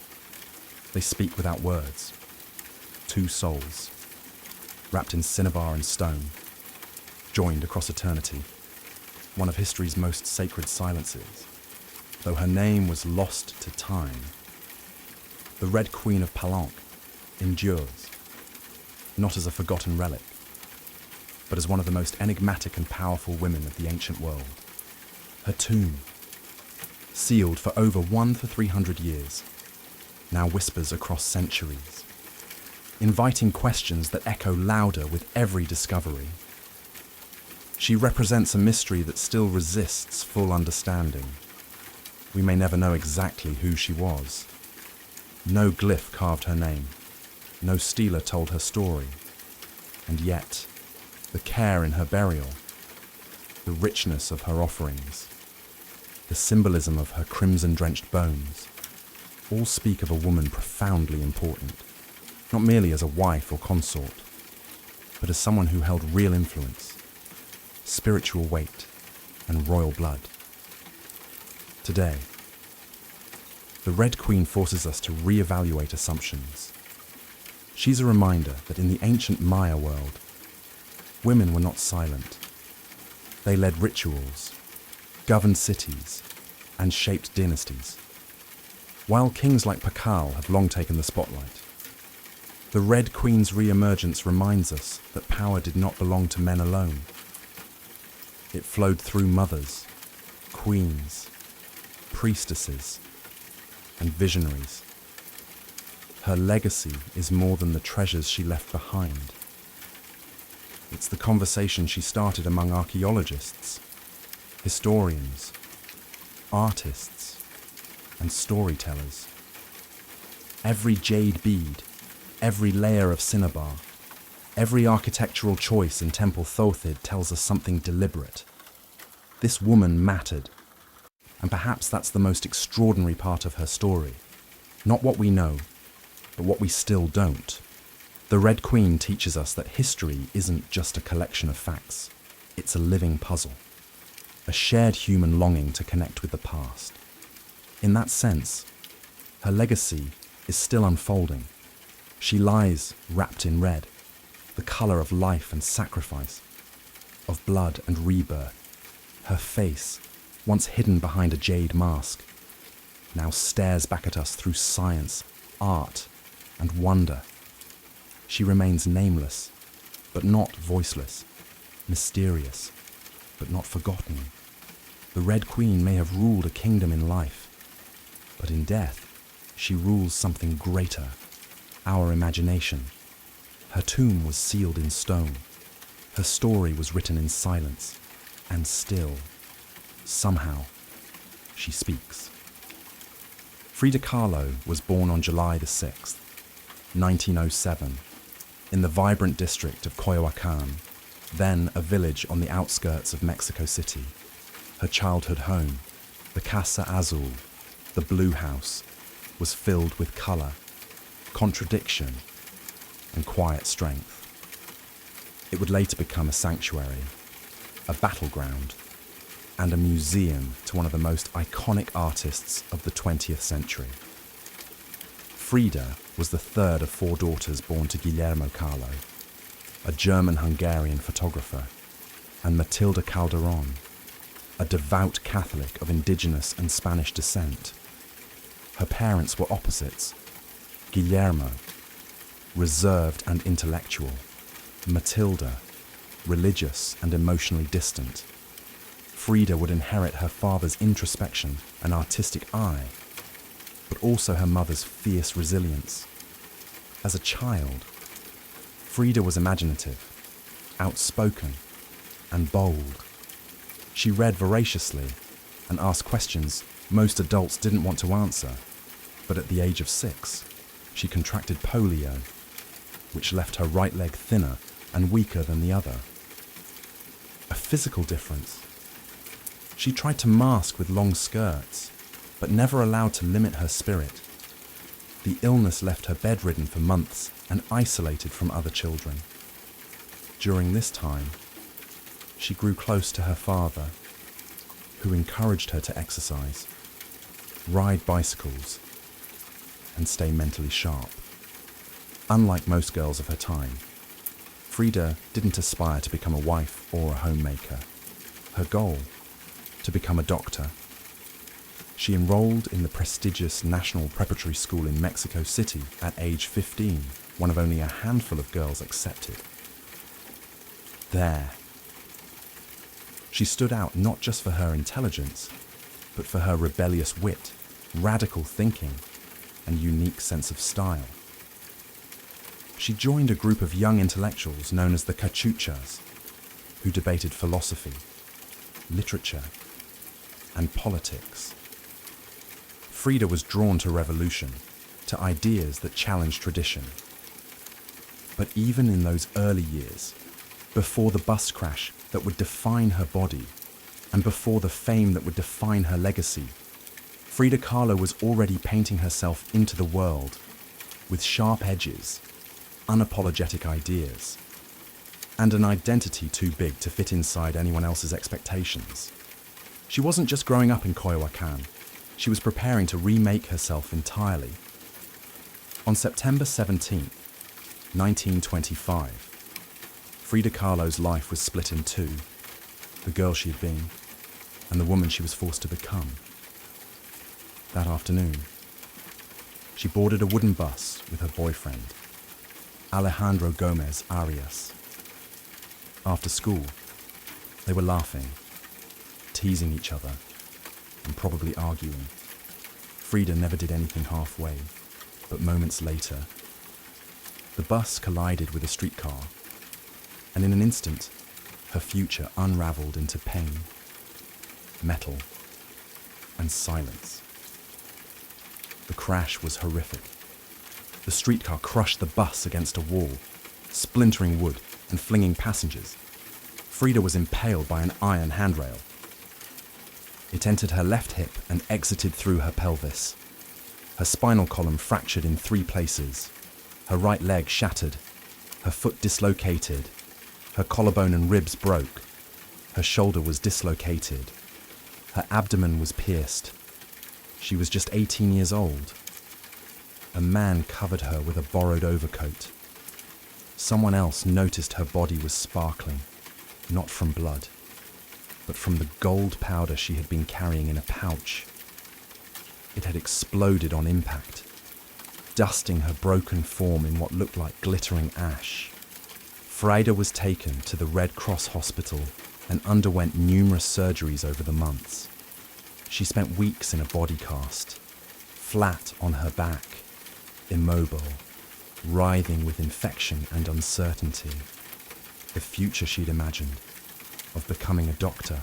they speak without words. Two souls, wrapped in cinnabar and stone, joined across eternity, one of history's most sacred silences. Though her name was lost to time, the Red Queen of Palenque endures, not as a forgotten relic, but as one of the most enigmatic and powerful women of the ancient world. Her tomb, sealed for over 300 years, now whispers across centuries, inviting questions that echo louder with every discovery. She represents a mystery that still resists full understanding. We may never know exactly who she was. No glyph carved her name, no stela told her story, and yet, the care in her burial, the richness of her offerings, the symbolism of her crimson-drenched bones, all speak of a woman profoundly important, not merely as a wife or consort, but as someone who held real influence, spiritual weight, and royal blood. Today, the Red Queen forces us to re-evaluate assumptions. She's a reminder that in the ancient Maya world, women were not silent. They led rituals, governed cities, and shaped dynasties. While kings like Pakal have long taken the spotlight, the Red Queen's re-emergence reminds us that power did not belong to men alone. It flowed through mothers, queens, priestesses, and visionaries. Her legacy is more than the treasures she left behind. It's the conversation she started among archaeologists, historians, artists, and storytellers. Every jade bead, every layer of cinnabar, every architectural choice in Temple Thothid tells us something deliberate. This woman mattered, and perhaps that's the most extraordinary part of her story. Not what we know, but what we still don't. The Red Queen teaches us that history isn't just a collection of facts. It's a living puzzle, a shared human longing to connect with the past. In that sense, her legacy is still unfolding. She lies wrapped in red, the colour of life and sacrifice, of blood and rebirth. Her face, once hidden behind a jade mask, now stares back at us through science, art, and wonder. She remains nameless, but not voiceless, mysterious, but not forgotten. The Red Queen may have ruled a kingdom in life, but in death, she rules something greater, our imagination. Her tomb was sealed in stone. Her story was written in silence, and still, somehow, she speaks. Frida Kahlo was born on July the 6th, 1907, in the vibrant district of Coyoacán, then a village on the outskirts of Mexico City. Her childhood home, the Casa Azul, the Blue House, was filled with colour, contradiction, and quiet strength. It would later become a sanctuary, a battleground, and a museum to one of the most iconic artists of the 20th century. Frida was the third of four daughters born to Guillermo Kahlo, a German-Hungarian photographer, and Matilda Calderón, a devout Catholic of indigenous and Spanish descent. Her parents were opposites. Guillermo, reserved and intellectual; Matilda, religious and emotionally distant. Frida would inherit her father's introspection and artistic eye, but also her mother's fierce resilience. As a child, Frida was imaginative, outspoken, and bold. She read voraciously and asked questions most adults didn't want to answer, but at the age of 6, she contracted polio, which left her right leg thinner and weaker than the other. A physical difference. She tried to mask with long skirts, but never allowed to limit her spirit. The illness left her bedridden for months and isolated from other children. During this time, she grew close to her father, who encouraged her to exercise. ride bicycles, and stay mentally sharp. Unlike most girls of her time, Frida didn't aspire to become a wife or a homemaker. Her goal, to become a doctor. She enrolled in the prestigious National Preparatory School in Mexico City at age 15, one of only a handful of girls accepted. There. She stood out not just for her intelligence, but for her rebellious wit, radical thinking, and unique sense of style. She joined a group of young intellectuals known as the Cachuchas, who debated philosophy, literature, and politics. Frida was drawn to revolution, to ideas that challenged tradition. But even in those early years, before the bus crash that would define her body, and before the fame that would define her legacy, Frida Kahlo was already painting herself into the world with sharp edges, unapologetic ideas, and an identity too big to fit inside anyone else's expectations. She wasn't just growing up in Coyoacán, she was preparing to remake herself entirely. On September 17, 1925, Frida Kahlo's life was split in two, the girl she had been and the woman she was forced to become. That afternoon, she boarded a wooden bus with her boyfriend, Alejandro Gomez Arias. After school, they were laughing, teasing each other, and probably arguing. Frida never did anything halfway, but moments later, the bus collided with a streetcar, and in an instant, her future unraveled into pain, metal, and silence. The crash was horrific. The streetcar crushed the bus against a wall, splintering wood and flinging passengers. Frida was impaled by an iron handrail. It entered her left hip and exited through her pelvis. Her spinal column fractured in 3 places. Her right leg shattered. Her foot dislocated. Her collarbone and ribs broke. Her shoulder was dislocated. Her abdomen was pierced. She was just 18 years old. A man covered her with a borrowed overcoat. Someone else noticed her body was sparkling, not from blood, but from the gold powder she had been carrying in a pouch. It had exploded on impact, dusting her broken form in what looked like glittering ash. Frida was taken to the Red Cross hospital and underwent numerous surgeries over the months. She spent weeks in a body cast, flat on her back, immobile, writhing with infection and uncertainty. The future she'd imagined, of becoming a doctor,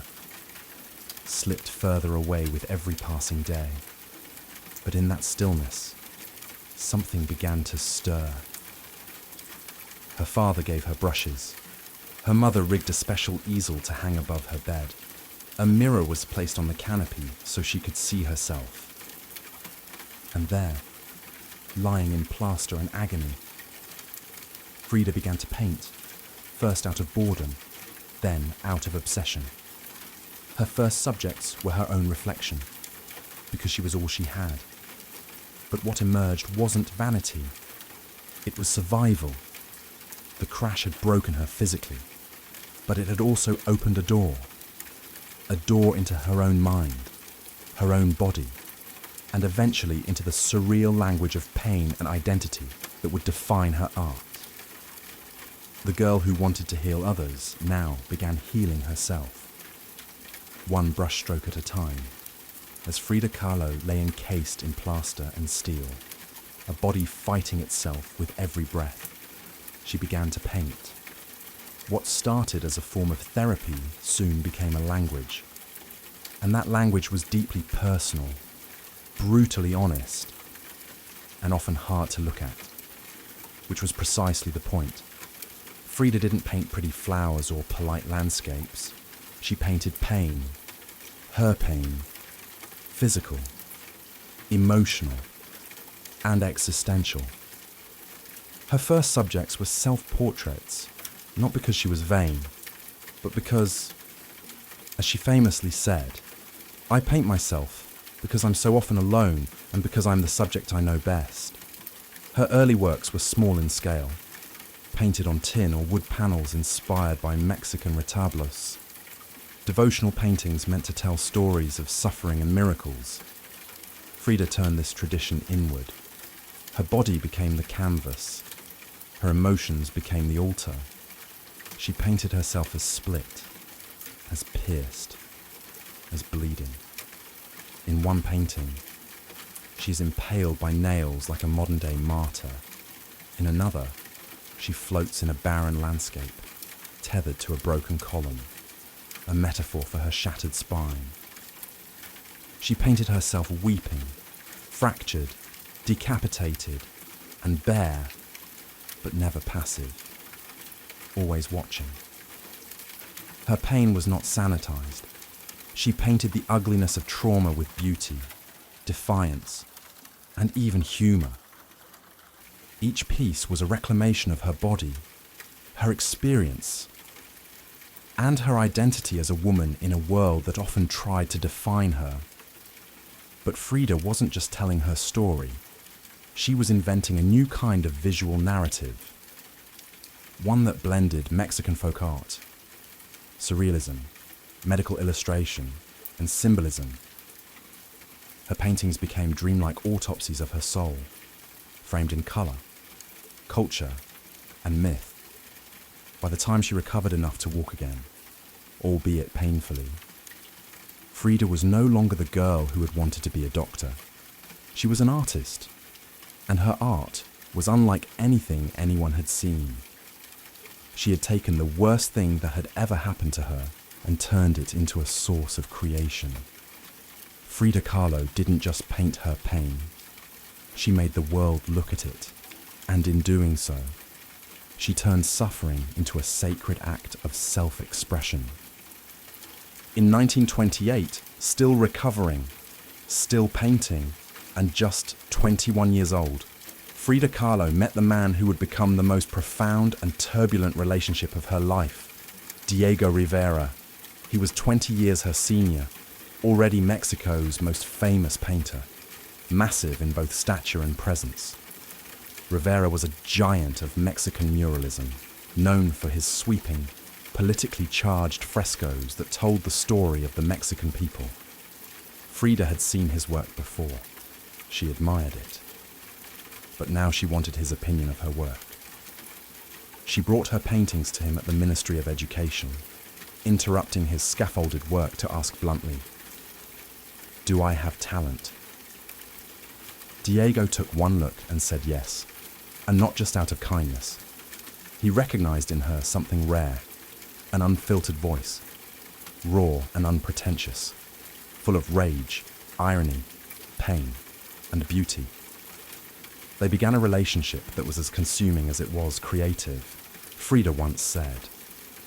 slipped further away with every passing day. But in that stillness, something began to stir. Her father gave her brushes. Her mother rigged a special easel to hang above her bed. A mirror was placed on the canopy so she could see herself. And there, lying in plaster and agony, Frida began to paint, first out of boredom, then out of obsession. Her first subjects were her own reflection, because she was all she had. But what emerged wasn't vanity, it was survival. The crash had broken her physically, but it had also opened a door into her own mind, her own body, and eventually into the surreal language of pain and identity that would define her art. The girl who wanted to heal others now began healing herself, one brushstroke at a time, as Frida Kahlo lay encased in plaster and steel, a body fighting itself with every breath. She began to paint. What started as a form of therapy soon became a language, and that language was deeply personal, brutally honest, and often hard to look at, which was precisely the point. Frida didn't paint pretty flowers or polite landscapes. She painted pain, her pain, physical, emotional, and existential. Her first subjects were self-portraits, not because she was vain, but because, as she famously said, "I paint myself because I'm so often alone and because I'm the subject I know best. Her early works were small in scale, painted on tin or wood panels inspired by Mexican retablos. Devotional paintings meant to tell stories of suffering and miracles. Frida turned this tradition inward. Her body became the canvas. Her emotions became the altar. She painted herself as split, as pierced, as bleeding. In one painting, she is impaled by nails like a modern-day martyr. In another, she floats in a barren landscape, tethered to a broken column, a metaphor for her shattered spine. She painted herself weeping, fractured, decapitated, and bare, but never passive, always watching. Her pain was not sanitized. She painted the ugliness of trauma with beauty, defiance, and even humor. Each piece was a reclamation of her body, her experience, and her identity as a woman in a world that often tried to define her. But Frida wasn't just telling her story. She was inventing a new kind of visual narrative, one that blended Mexican folk art, surrealism, medical illustration, and symbolism. Her paintings became dreamlike autopsies of her soul, framed in color, culture, and myth. By the time she recovered enough to walk again, albeit painfully, Frida was no longer the girl who had wanted to be a doctor. She was an artist, and her art was unlike anything anyone had seen. She had taken the worst thing that had ever happened to her and turned it into a source of creation. Frida Kahlo didn't just paint her pain. She made the world look at it, and in doing so, she turned suffering into a sacred act of self-expression. In 1928, still recovering, still painting, and just 21 years old, Frida Kahlo met the man who would become the most profound and turbulent relationship of her life, Diego Rivera. He was 20 years her senior, already Mexico's most famous painter, massive in both stature and presence. Rivera was a giant of Mexican muralism, known for his sweeping, politically charged frescoes that told the story of the Mexican people. Frida had seen his work before. She admired it. But now she wanted his opinion of her work. She brought her paintings to him at the Ministry of Education, interrupting his scaffolded work to ask bluntly, "Do I have talent?" Diego took one look and said yes, and not just out of kindness. He recognized in her something rare, an unfiltered voice, raw and unpretentious, full of rage, irony, pain, and beauty. They began a relationship that was as consuming as it was creative, Frida once said.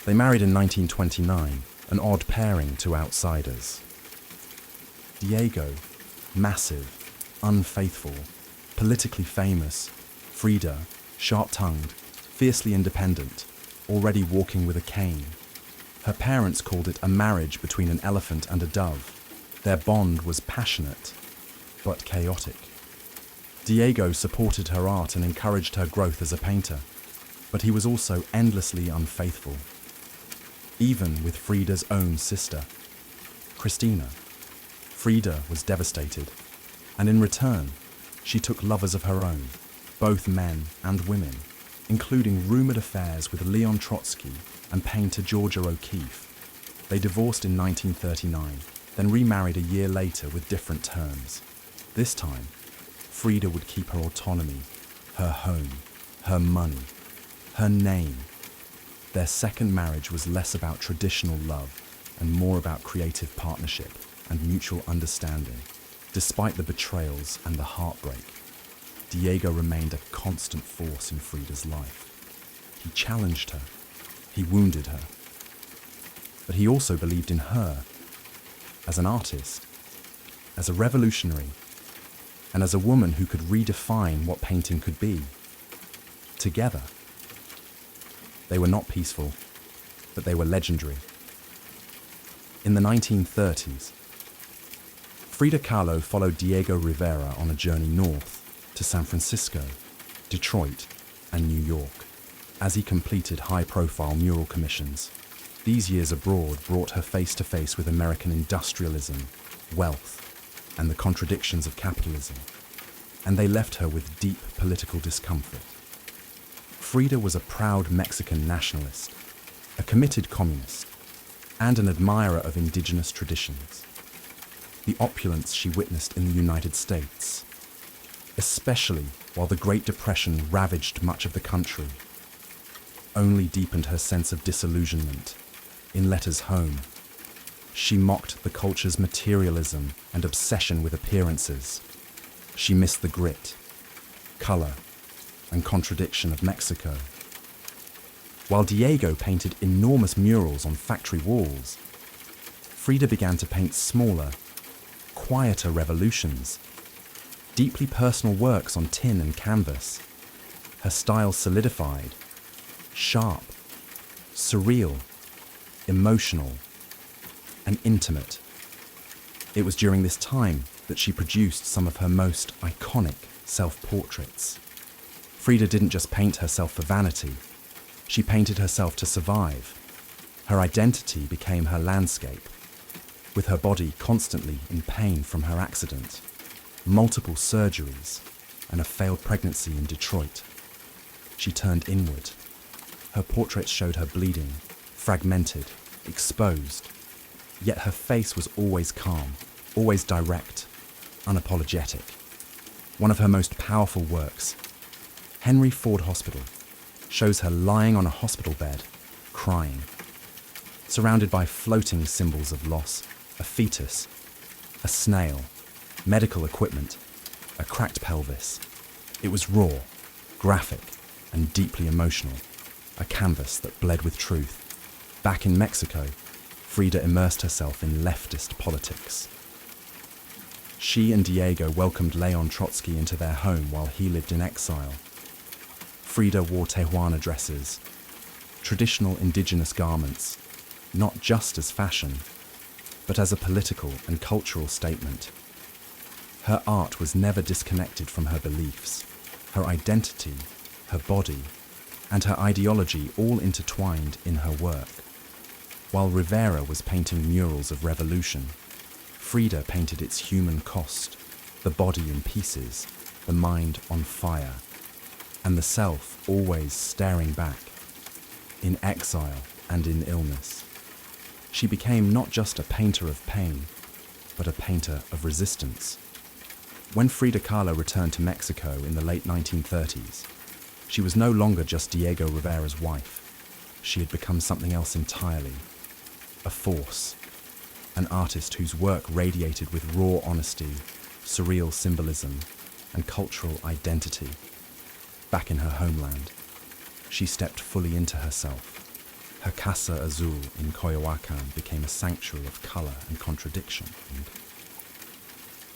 They married in 1929, an odd pairing to outsiders. Diego, massive, unfaithful, politically famous, Frida, sharp-tongued, fiercely independent, already walking with a cane. Her parents called it a marriage between an elephant and a dove. Their bond was passionate, but chaotic. Diego supported her art and encouraged her growth as a painter, but he was also endlessly unfaithful, even with Frida's own sister, Christina. Frida was devastated, and in return, she took lovers of her own, both men and women, including rumoured affairs with Leon Trotsky and painter Georgia O'Keeffe. They divorced in 1939, then remarried a year later with different terms. This time, Frida would keep her autonomy, her home, her money, her name. Their second marriage was less about traditional love and more about creative partnership and mutual understanding. Despite the betrayals and the heartbreak, Diego remained a constant force in Frida's life. He challenged her, he wounded her, but he also believed in her as an artist, as a revolutionary, and as a woman who could redefine what painting could be. Together, they were not peaceful, but they were legendary. In the 1930s, Frida Kahlo followed Diego Rivera on a journey north to San Francisco, Detroit, and New York as he completed high-profile mural commissions. These years abroad brought her face to face with American industrialism, wealth, and the contradictions of capitalism, and they left her with deep political discomfort. Frida was a proud Mexican nationalist, a committed communist, and an admirer of indigenous traditions. The opulence she witnessed in the United States, especially while the Great Depression ravaged much of the country, only deepened her sense of disillusionment. In letters home, she mocked the culture's materialism and obsession with appearances. She missed the grit, color, and contradiction of Mexico. While Diego painted enormous murals on factory walls, Frida began to paint smaller, quieter revolutions, deeply personal works on tin and canvas. Her style solidified, sharp, surreal, emotional, and intimate. It was during this time that she produced some of her most iconic self-portraits. Frida didn't just paint herself for vanity, she painted herself to survive. Her identity became her landscape, with her body constantly in pain from her accident, multiple surgeries, and a failed pregnancy in Detroit. She turned inward. Her portraits showed her bleeding, fragmented, exposed, yet her face was always calm, always direct, unapologetic. One of her most powerful works, Henry Ford Hospital, shows her lying on a hospital bed, crying, surrounded by floating symbols of loss, a fetus, a snail, medical equipment, a cracked pelvis. It was raw, graphic, and deeply emotional, a canvas that bled with truth. Back in Mexico, Frida immersed herself in leftist politics. She and Diego welcomed Leon Trotsky into their home while he lived in exile. Frida wore Tijuana dresses, traditional indigenous garments, not just as fashion, but as a political and cultural statement. Her art was never disconnected from her beliefs. Her identity, her body, and her ideology all intertwined in her work. While Rivera was painting murals of revolution, Frida painted its human cost, the body in pieces, the mind on fire, and the self always staring back, in exile and in illness. She became not just a painter of pain, but a painter of resistance. When Frida Kahlo returned to Mexico in the late 1930s, she was no longer just Diego Rivera's wife. She had become something else entirely, a force, an artist whose work radiated with raw honesty, surreal symbolism, and cultural identity. Back in her homeland, she stepped fully into herself. Her Casa Azul in Coyoacan became a sanctuary of color and contradiction.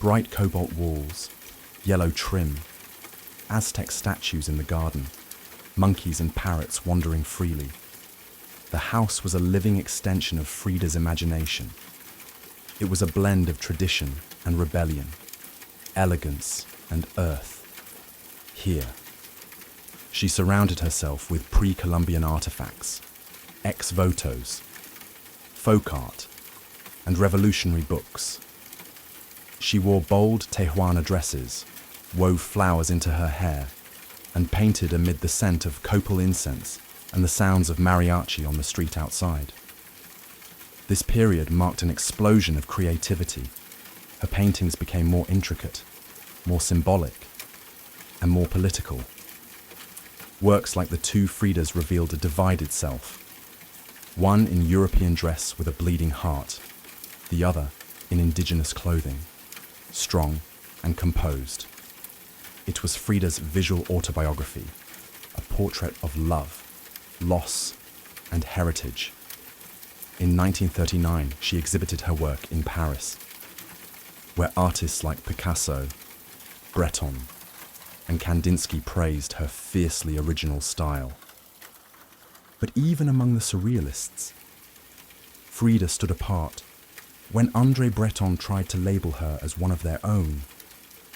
Bright cobalt walls, yellow trim, Aztec statues in the garden, monkeys and parrots wandering freely. The house was a living extension of Frida's imagination. It was a blend of tradition and rebellion, elegance and earth. Here, she surrounded herself with pre-Columbian artifacts, ex-votos, folk art, and revolutionary books. She wore bold Tijuana dresses, wove flowers into her hair, and painted amid the scent of copal incense and the sounds of mariachi on the street outside. This period marked an explosion of creativity. Her paintings became more intricate, more symbolic, and more political. Works like the two Fridas revealed a divided self, one in European dress with a bleeding heart, the other in indigenous clothing, strong and composed. It was Frida's visual autobiography, a portrait of love, loss, and heritage. In 1939, she exhibited her work in Paris, where artists like Picasso, Breton, and Kandinsky praised her fiercely original style. But even among the surrealists, Frida stood apart, When André Breton tried to label her as one of their own,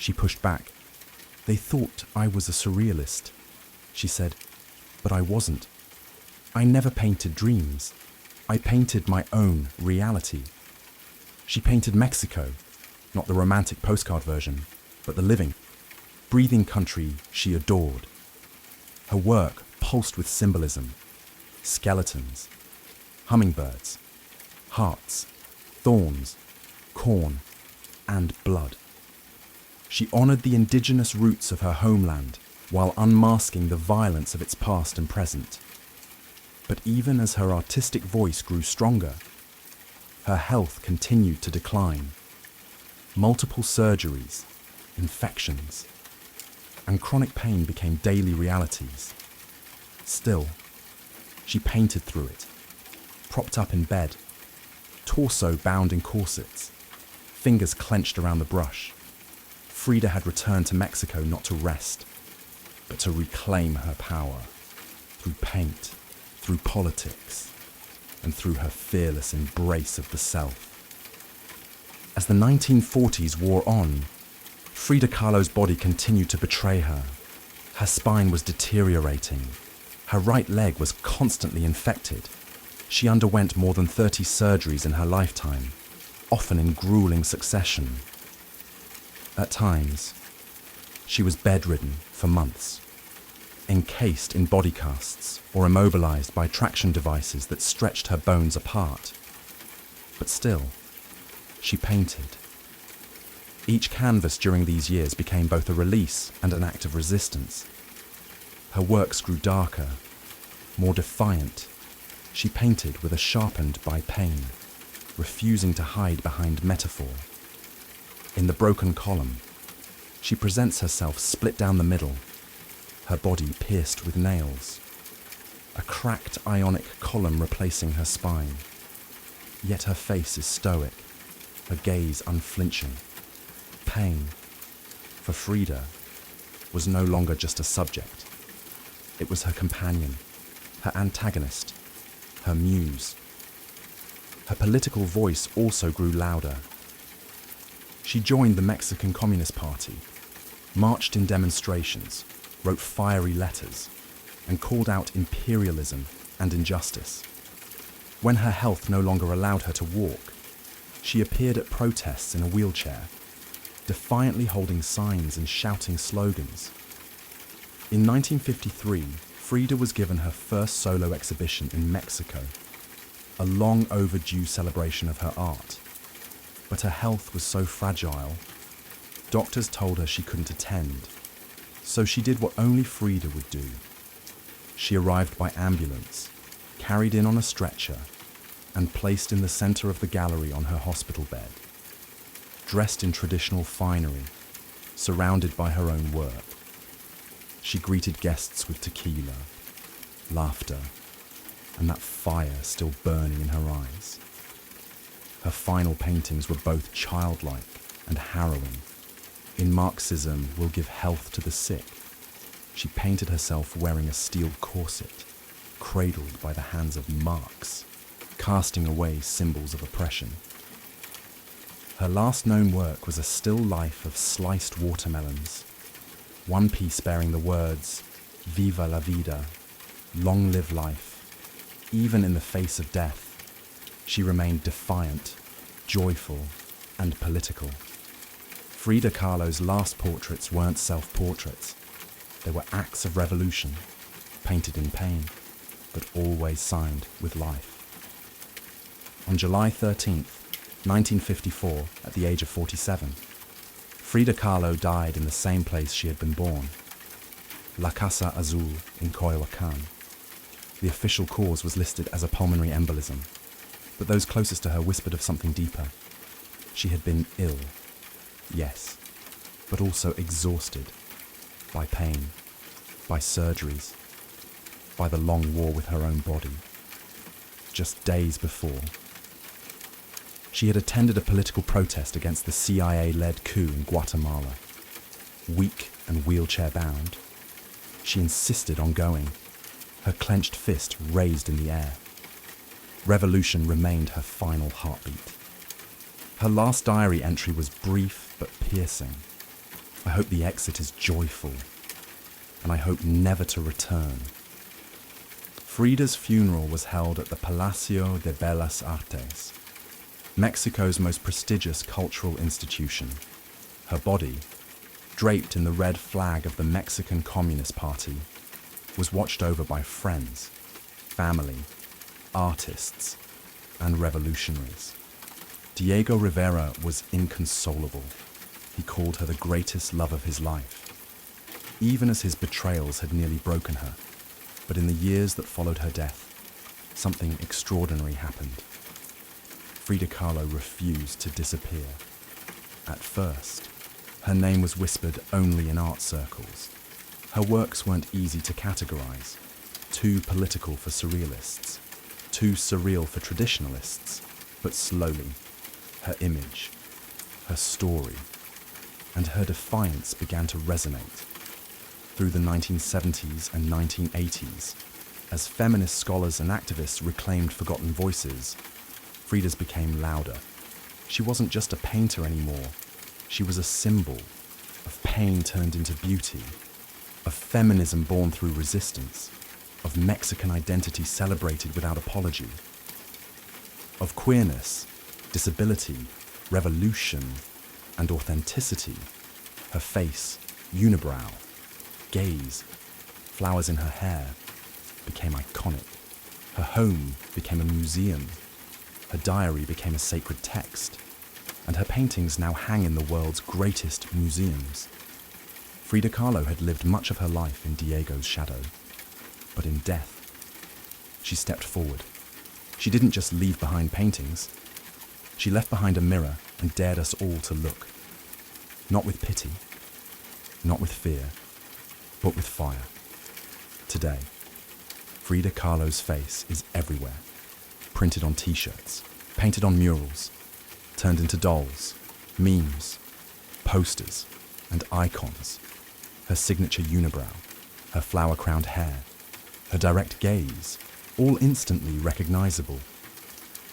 she pushed back. They thought I was a surrealist, she said, but I wasn't. I never painted dreams. I painted my own reality. She painted Mexico, not the romantic postcard version, but the living, breathing country she adored. Her work pulsed with symbolism, skeletons, hummingbirds, hearts, thorns, corn, and blood. She honored the indigenous roots of her homeland while unmasking the violence of its past and present. But even as her artistic voice grew stronger, her health continued to decline. Multiple surgeries, infections, and chronic pain became daily realities. Still, she painted through it, propped up in bed, torso bound in corsets, fingers clenched around the brush. Frida had returned to Mexico not to rest, but to reclaim her power through paint, through politics, and through her fearless embrace of the self. As the 1940s wore on, Frida Kahlo's body continued to betray her. Her spine was deteriorating. Her right leg was constantly infected. She underwent more than 30 surgeries in her lifetime, often in grueling succession. At times, she was bedridden for months, encased in body casts or immobilized by traction devices that stretched her bones apart. But still, she painted. Each canvas during these years became both a release and an act of resistance. Her works grew darker, more defiant. She painted with a sharpened by pain, refusing to hide behind metaphor. In the broken column, she presents herself split down the middle, her body pierced with nails, a cracked ionic column replacing her spine. Yet her face is stoic, her gaze unflinching. Pain, for Frida, was no longer just a subject. It was her companion, her antagonist, her muse. Her political voice also grew louder. She joined the Mexican Communist Party, marched in demonstrations, wrote fiery letters, and called out imperialism and injustice. When her health no longer allowed her to walk, she appeared at protests in a wheelchair, defiantly holding signs and shouting slogans. In 1953, Frida was given her first solo exhibition in Mexico, a long overdue celebration of her art. But her health was so fragile, doctors told her she couldn't attend, so she did what only Frida would do. She arrived by ambulance, carried in on a stretcher, and placed in the center of the gallery on her hospital bed. Dressed in traditional finery, surrounded by her own work, she greeted guests with tequila, laughter, and that fire still burning in her eyes. Her final paintings were both childlike and harrowing. In Marxism will give health to the sick, she painted herself wearing a steel corset, cradled by the hands of Marx, casting away symbols of oppression. Her last known work was a still life of sliced watermelons, one piece bearing the words, "Viva la vida," long live life. Even in the face of death, she remained defiant, joyful, and political. Frida Kahlo's last portraits weren't self-portraits. They were acts of revolution, painted in pain, but always signed with life. On July 13th, 1954, at the age of 47, Frida Kahlo died in the same place she had been born, La Casa Azul in Coyoacán. The official cause was listed as a pulmonary embolism, but those closest to her whispered of something deeper. She had been ill, yes, but also exhausted by pain, by surgeries, by the long war with her own body. Just days before, she had attended a political protest against the CIA-led coup in Guatemala. Weak and wheelchair-bound, she insisted on going, her clenched fist raised in the air. Revolution remained her final heartbeat. Her last diary entry was brief but piercing. I hope the exit is joyful, and I hope never to return. Frida's funeral was held at the Palacio de Bellas Artes, Mexico's most prestigious cultural institution. Her body, draped in the red flag of the Mexican Communist Party, was watched over by friends, family, artists, and revolutionaries. Diego Rivera was inconsolable. He called her the greatest love of his life, even as his betrayals had nearly broken her. But in the years that followed her death, something extraordinary happened. Frida Kahlo refused to disappear. At first, her name was whispered only in art circles. Her works weren't easy to categorize, too political for surrealists, too surreal for traditionalists, but slowly, her image, her story, and her defiance began to resonate. Through the 1970s and 1980s, as feminist scholars and activists reclaimed forgotten voices, Frida's became louder. She wasn't just a painter anymore. She was a symbol of pain turned into beauty, of feminism born through resistance, of Mexican identity celebrated without apology, of queerness, disability, revolution, and authenticity. Her face, unibrow, gaze, flowers in her hair, became iconic. Her home became a museum. Her diary became a sacred text, and her paintings now hang in the world's greatest museums. Frida Kahlo had lived much of her life in Diego's shadow, but in death, she stepped forward. She didn't just leave behind paintings. She left behind a mirror and dared us all to look. Not with pity, not with fear, but with fire. Today, Frida Kahlo's face is everywhere. Printed on t-shirts, painted on murals, turned into dolls, memes, posters, and icons. Her signature unibrow, her flower-crowned hair, her direct gaze, all instantly recognizable.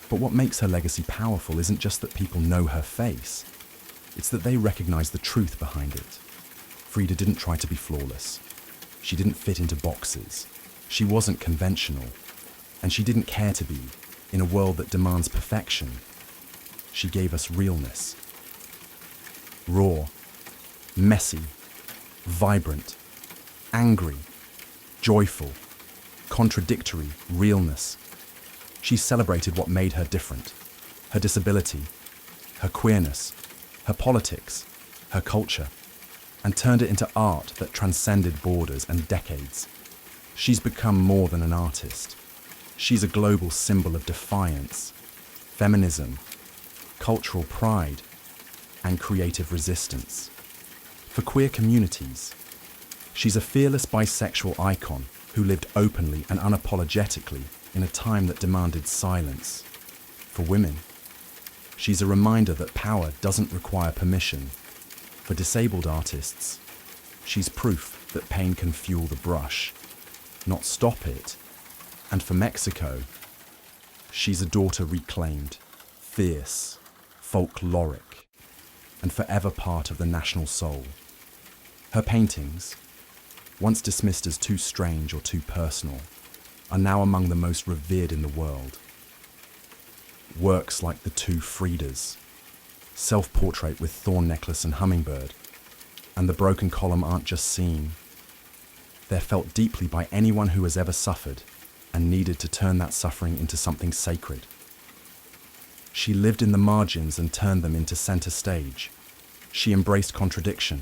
But what makes her legacy powerful isn't just that people know her face, it's that they recognize the truth behind it. Frida didn't try to be flawless. She didn't fit into boxes. She wasn't conventional, and she didn't care to be. In a world that demands perfection, she gave us realness. Raw, messy, vibrant, angry, joyful, contradictory realness. She celebrated what made her different: her disability, her queerness, her politics, her culture, and turned it into art that transcended borders and decades. She's become more than an artist. She's a global symbol of defiance, feminism, cultural pride, and creative resistance. For queer communities, she's a fearless bisexual icon who lived openly and unapologetically in a time that demanded silence. For women, she's a reminder that power doesn't require permission. For disabled artists, she's proof that pain can fuel the brush, not stop it. And for Mexico, she's a daughter reclaimed, fierce, folkloric, and forever part of the national soul. Her paintings, once dismissed as too strange or too personal, are now among the most revered in the world. Works like the two Fridas, self-portrait with thorn necklace and hummingbird, and the broken column aren't just seen. They're felt deeply by anyone who has ever suffered and needed to turn that suffering into something sacred. She lived in the margins and turned them into center stage. She embraced contradiction,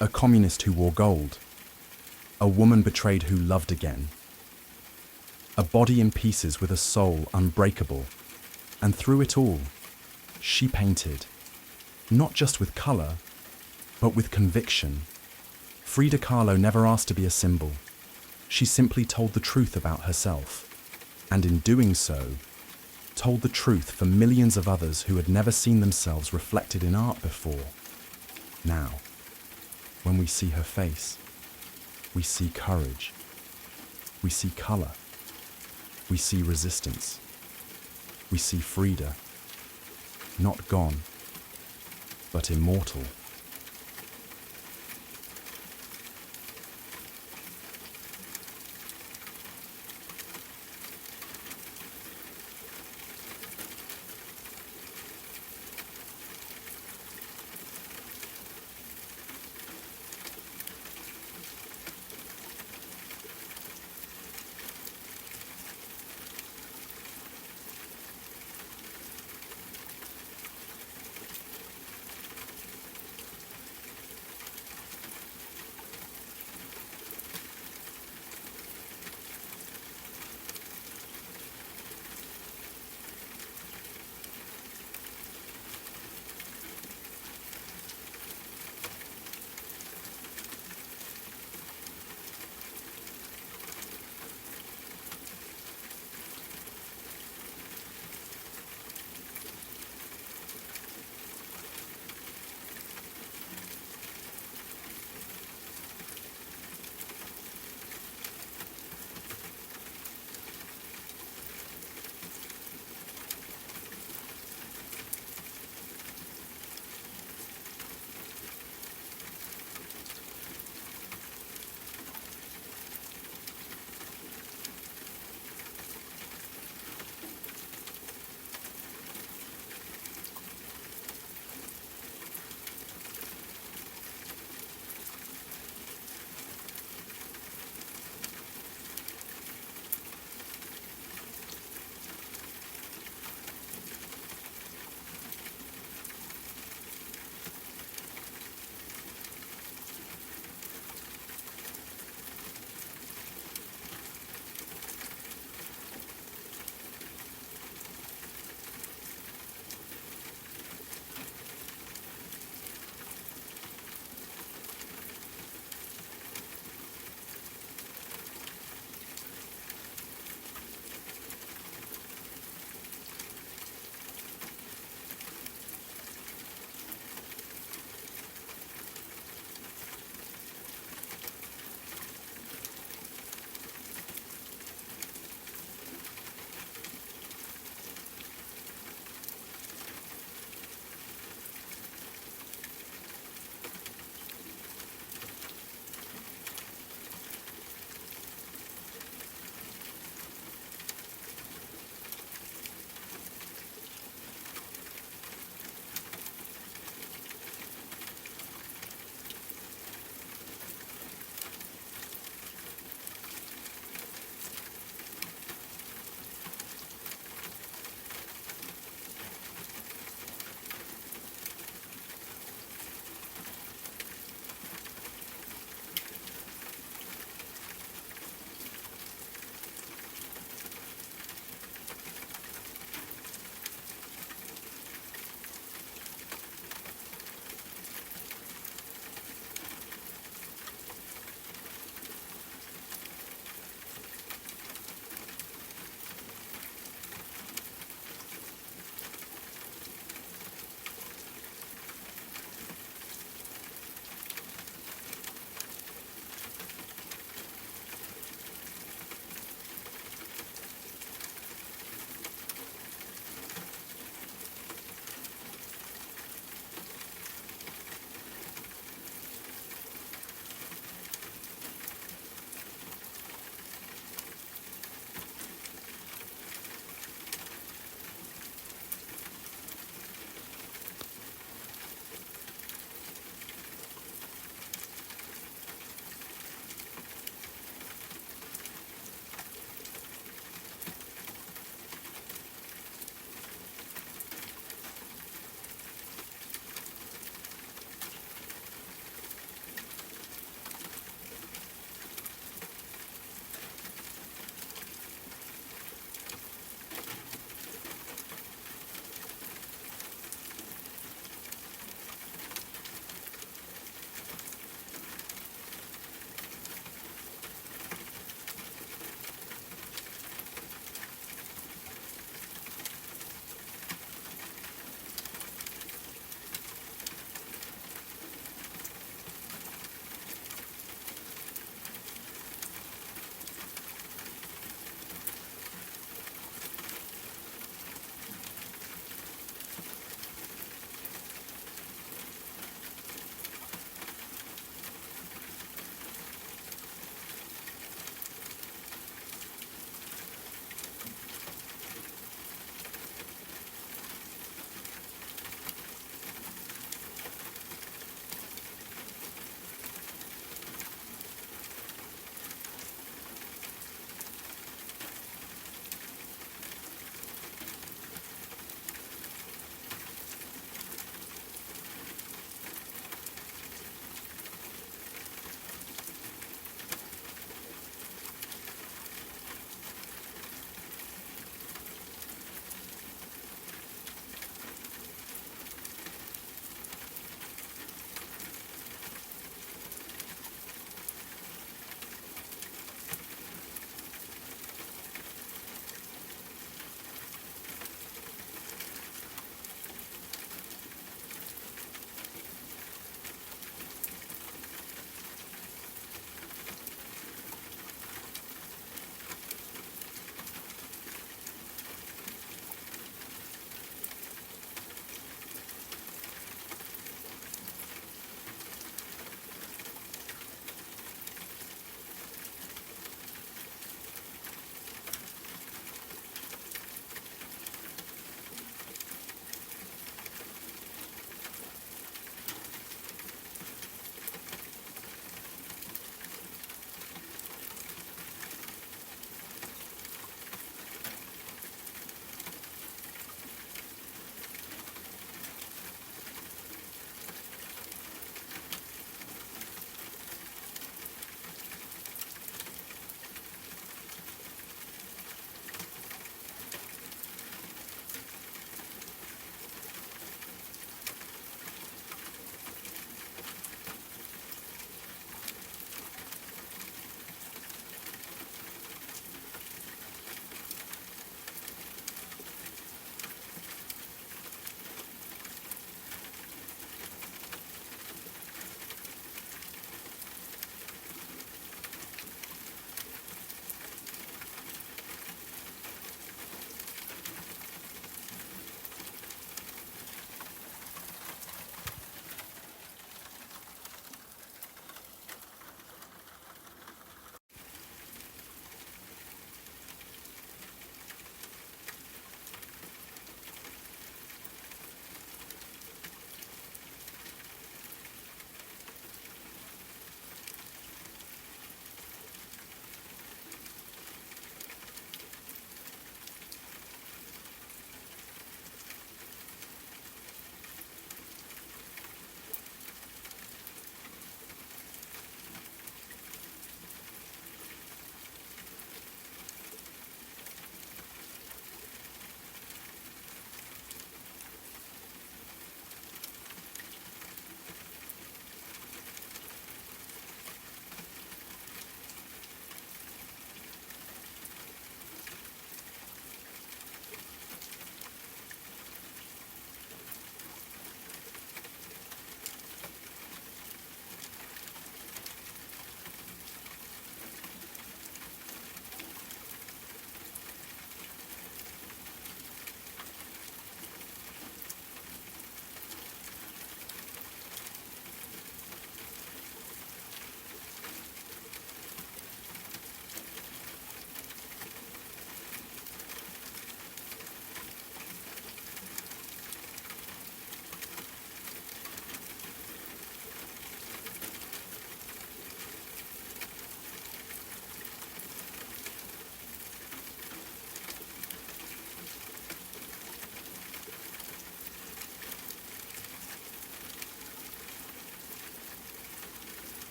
a communist who wore gold, a woman betrayed who loved again, a body in pieces with a soul unbreakable. And through it all, she painted, not just with color, but with conviction. Frida Kahlo never asked to be a symbol. She simply told the truth about herself, and in doing so, told the truth for millions of others who had never seen themselves reflected in art before. Now, when we see her face, we see courage, we see color, we see resistance, we see Frida. not gone, but immortal.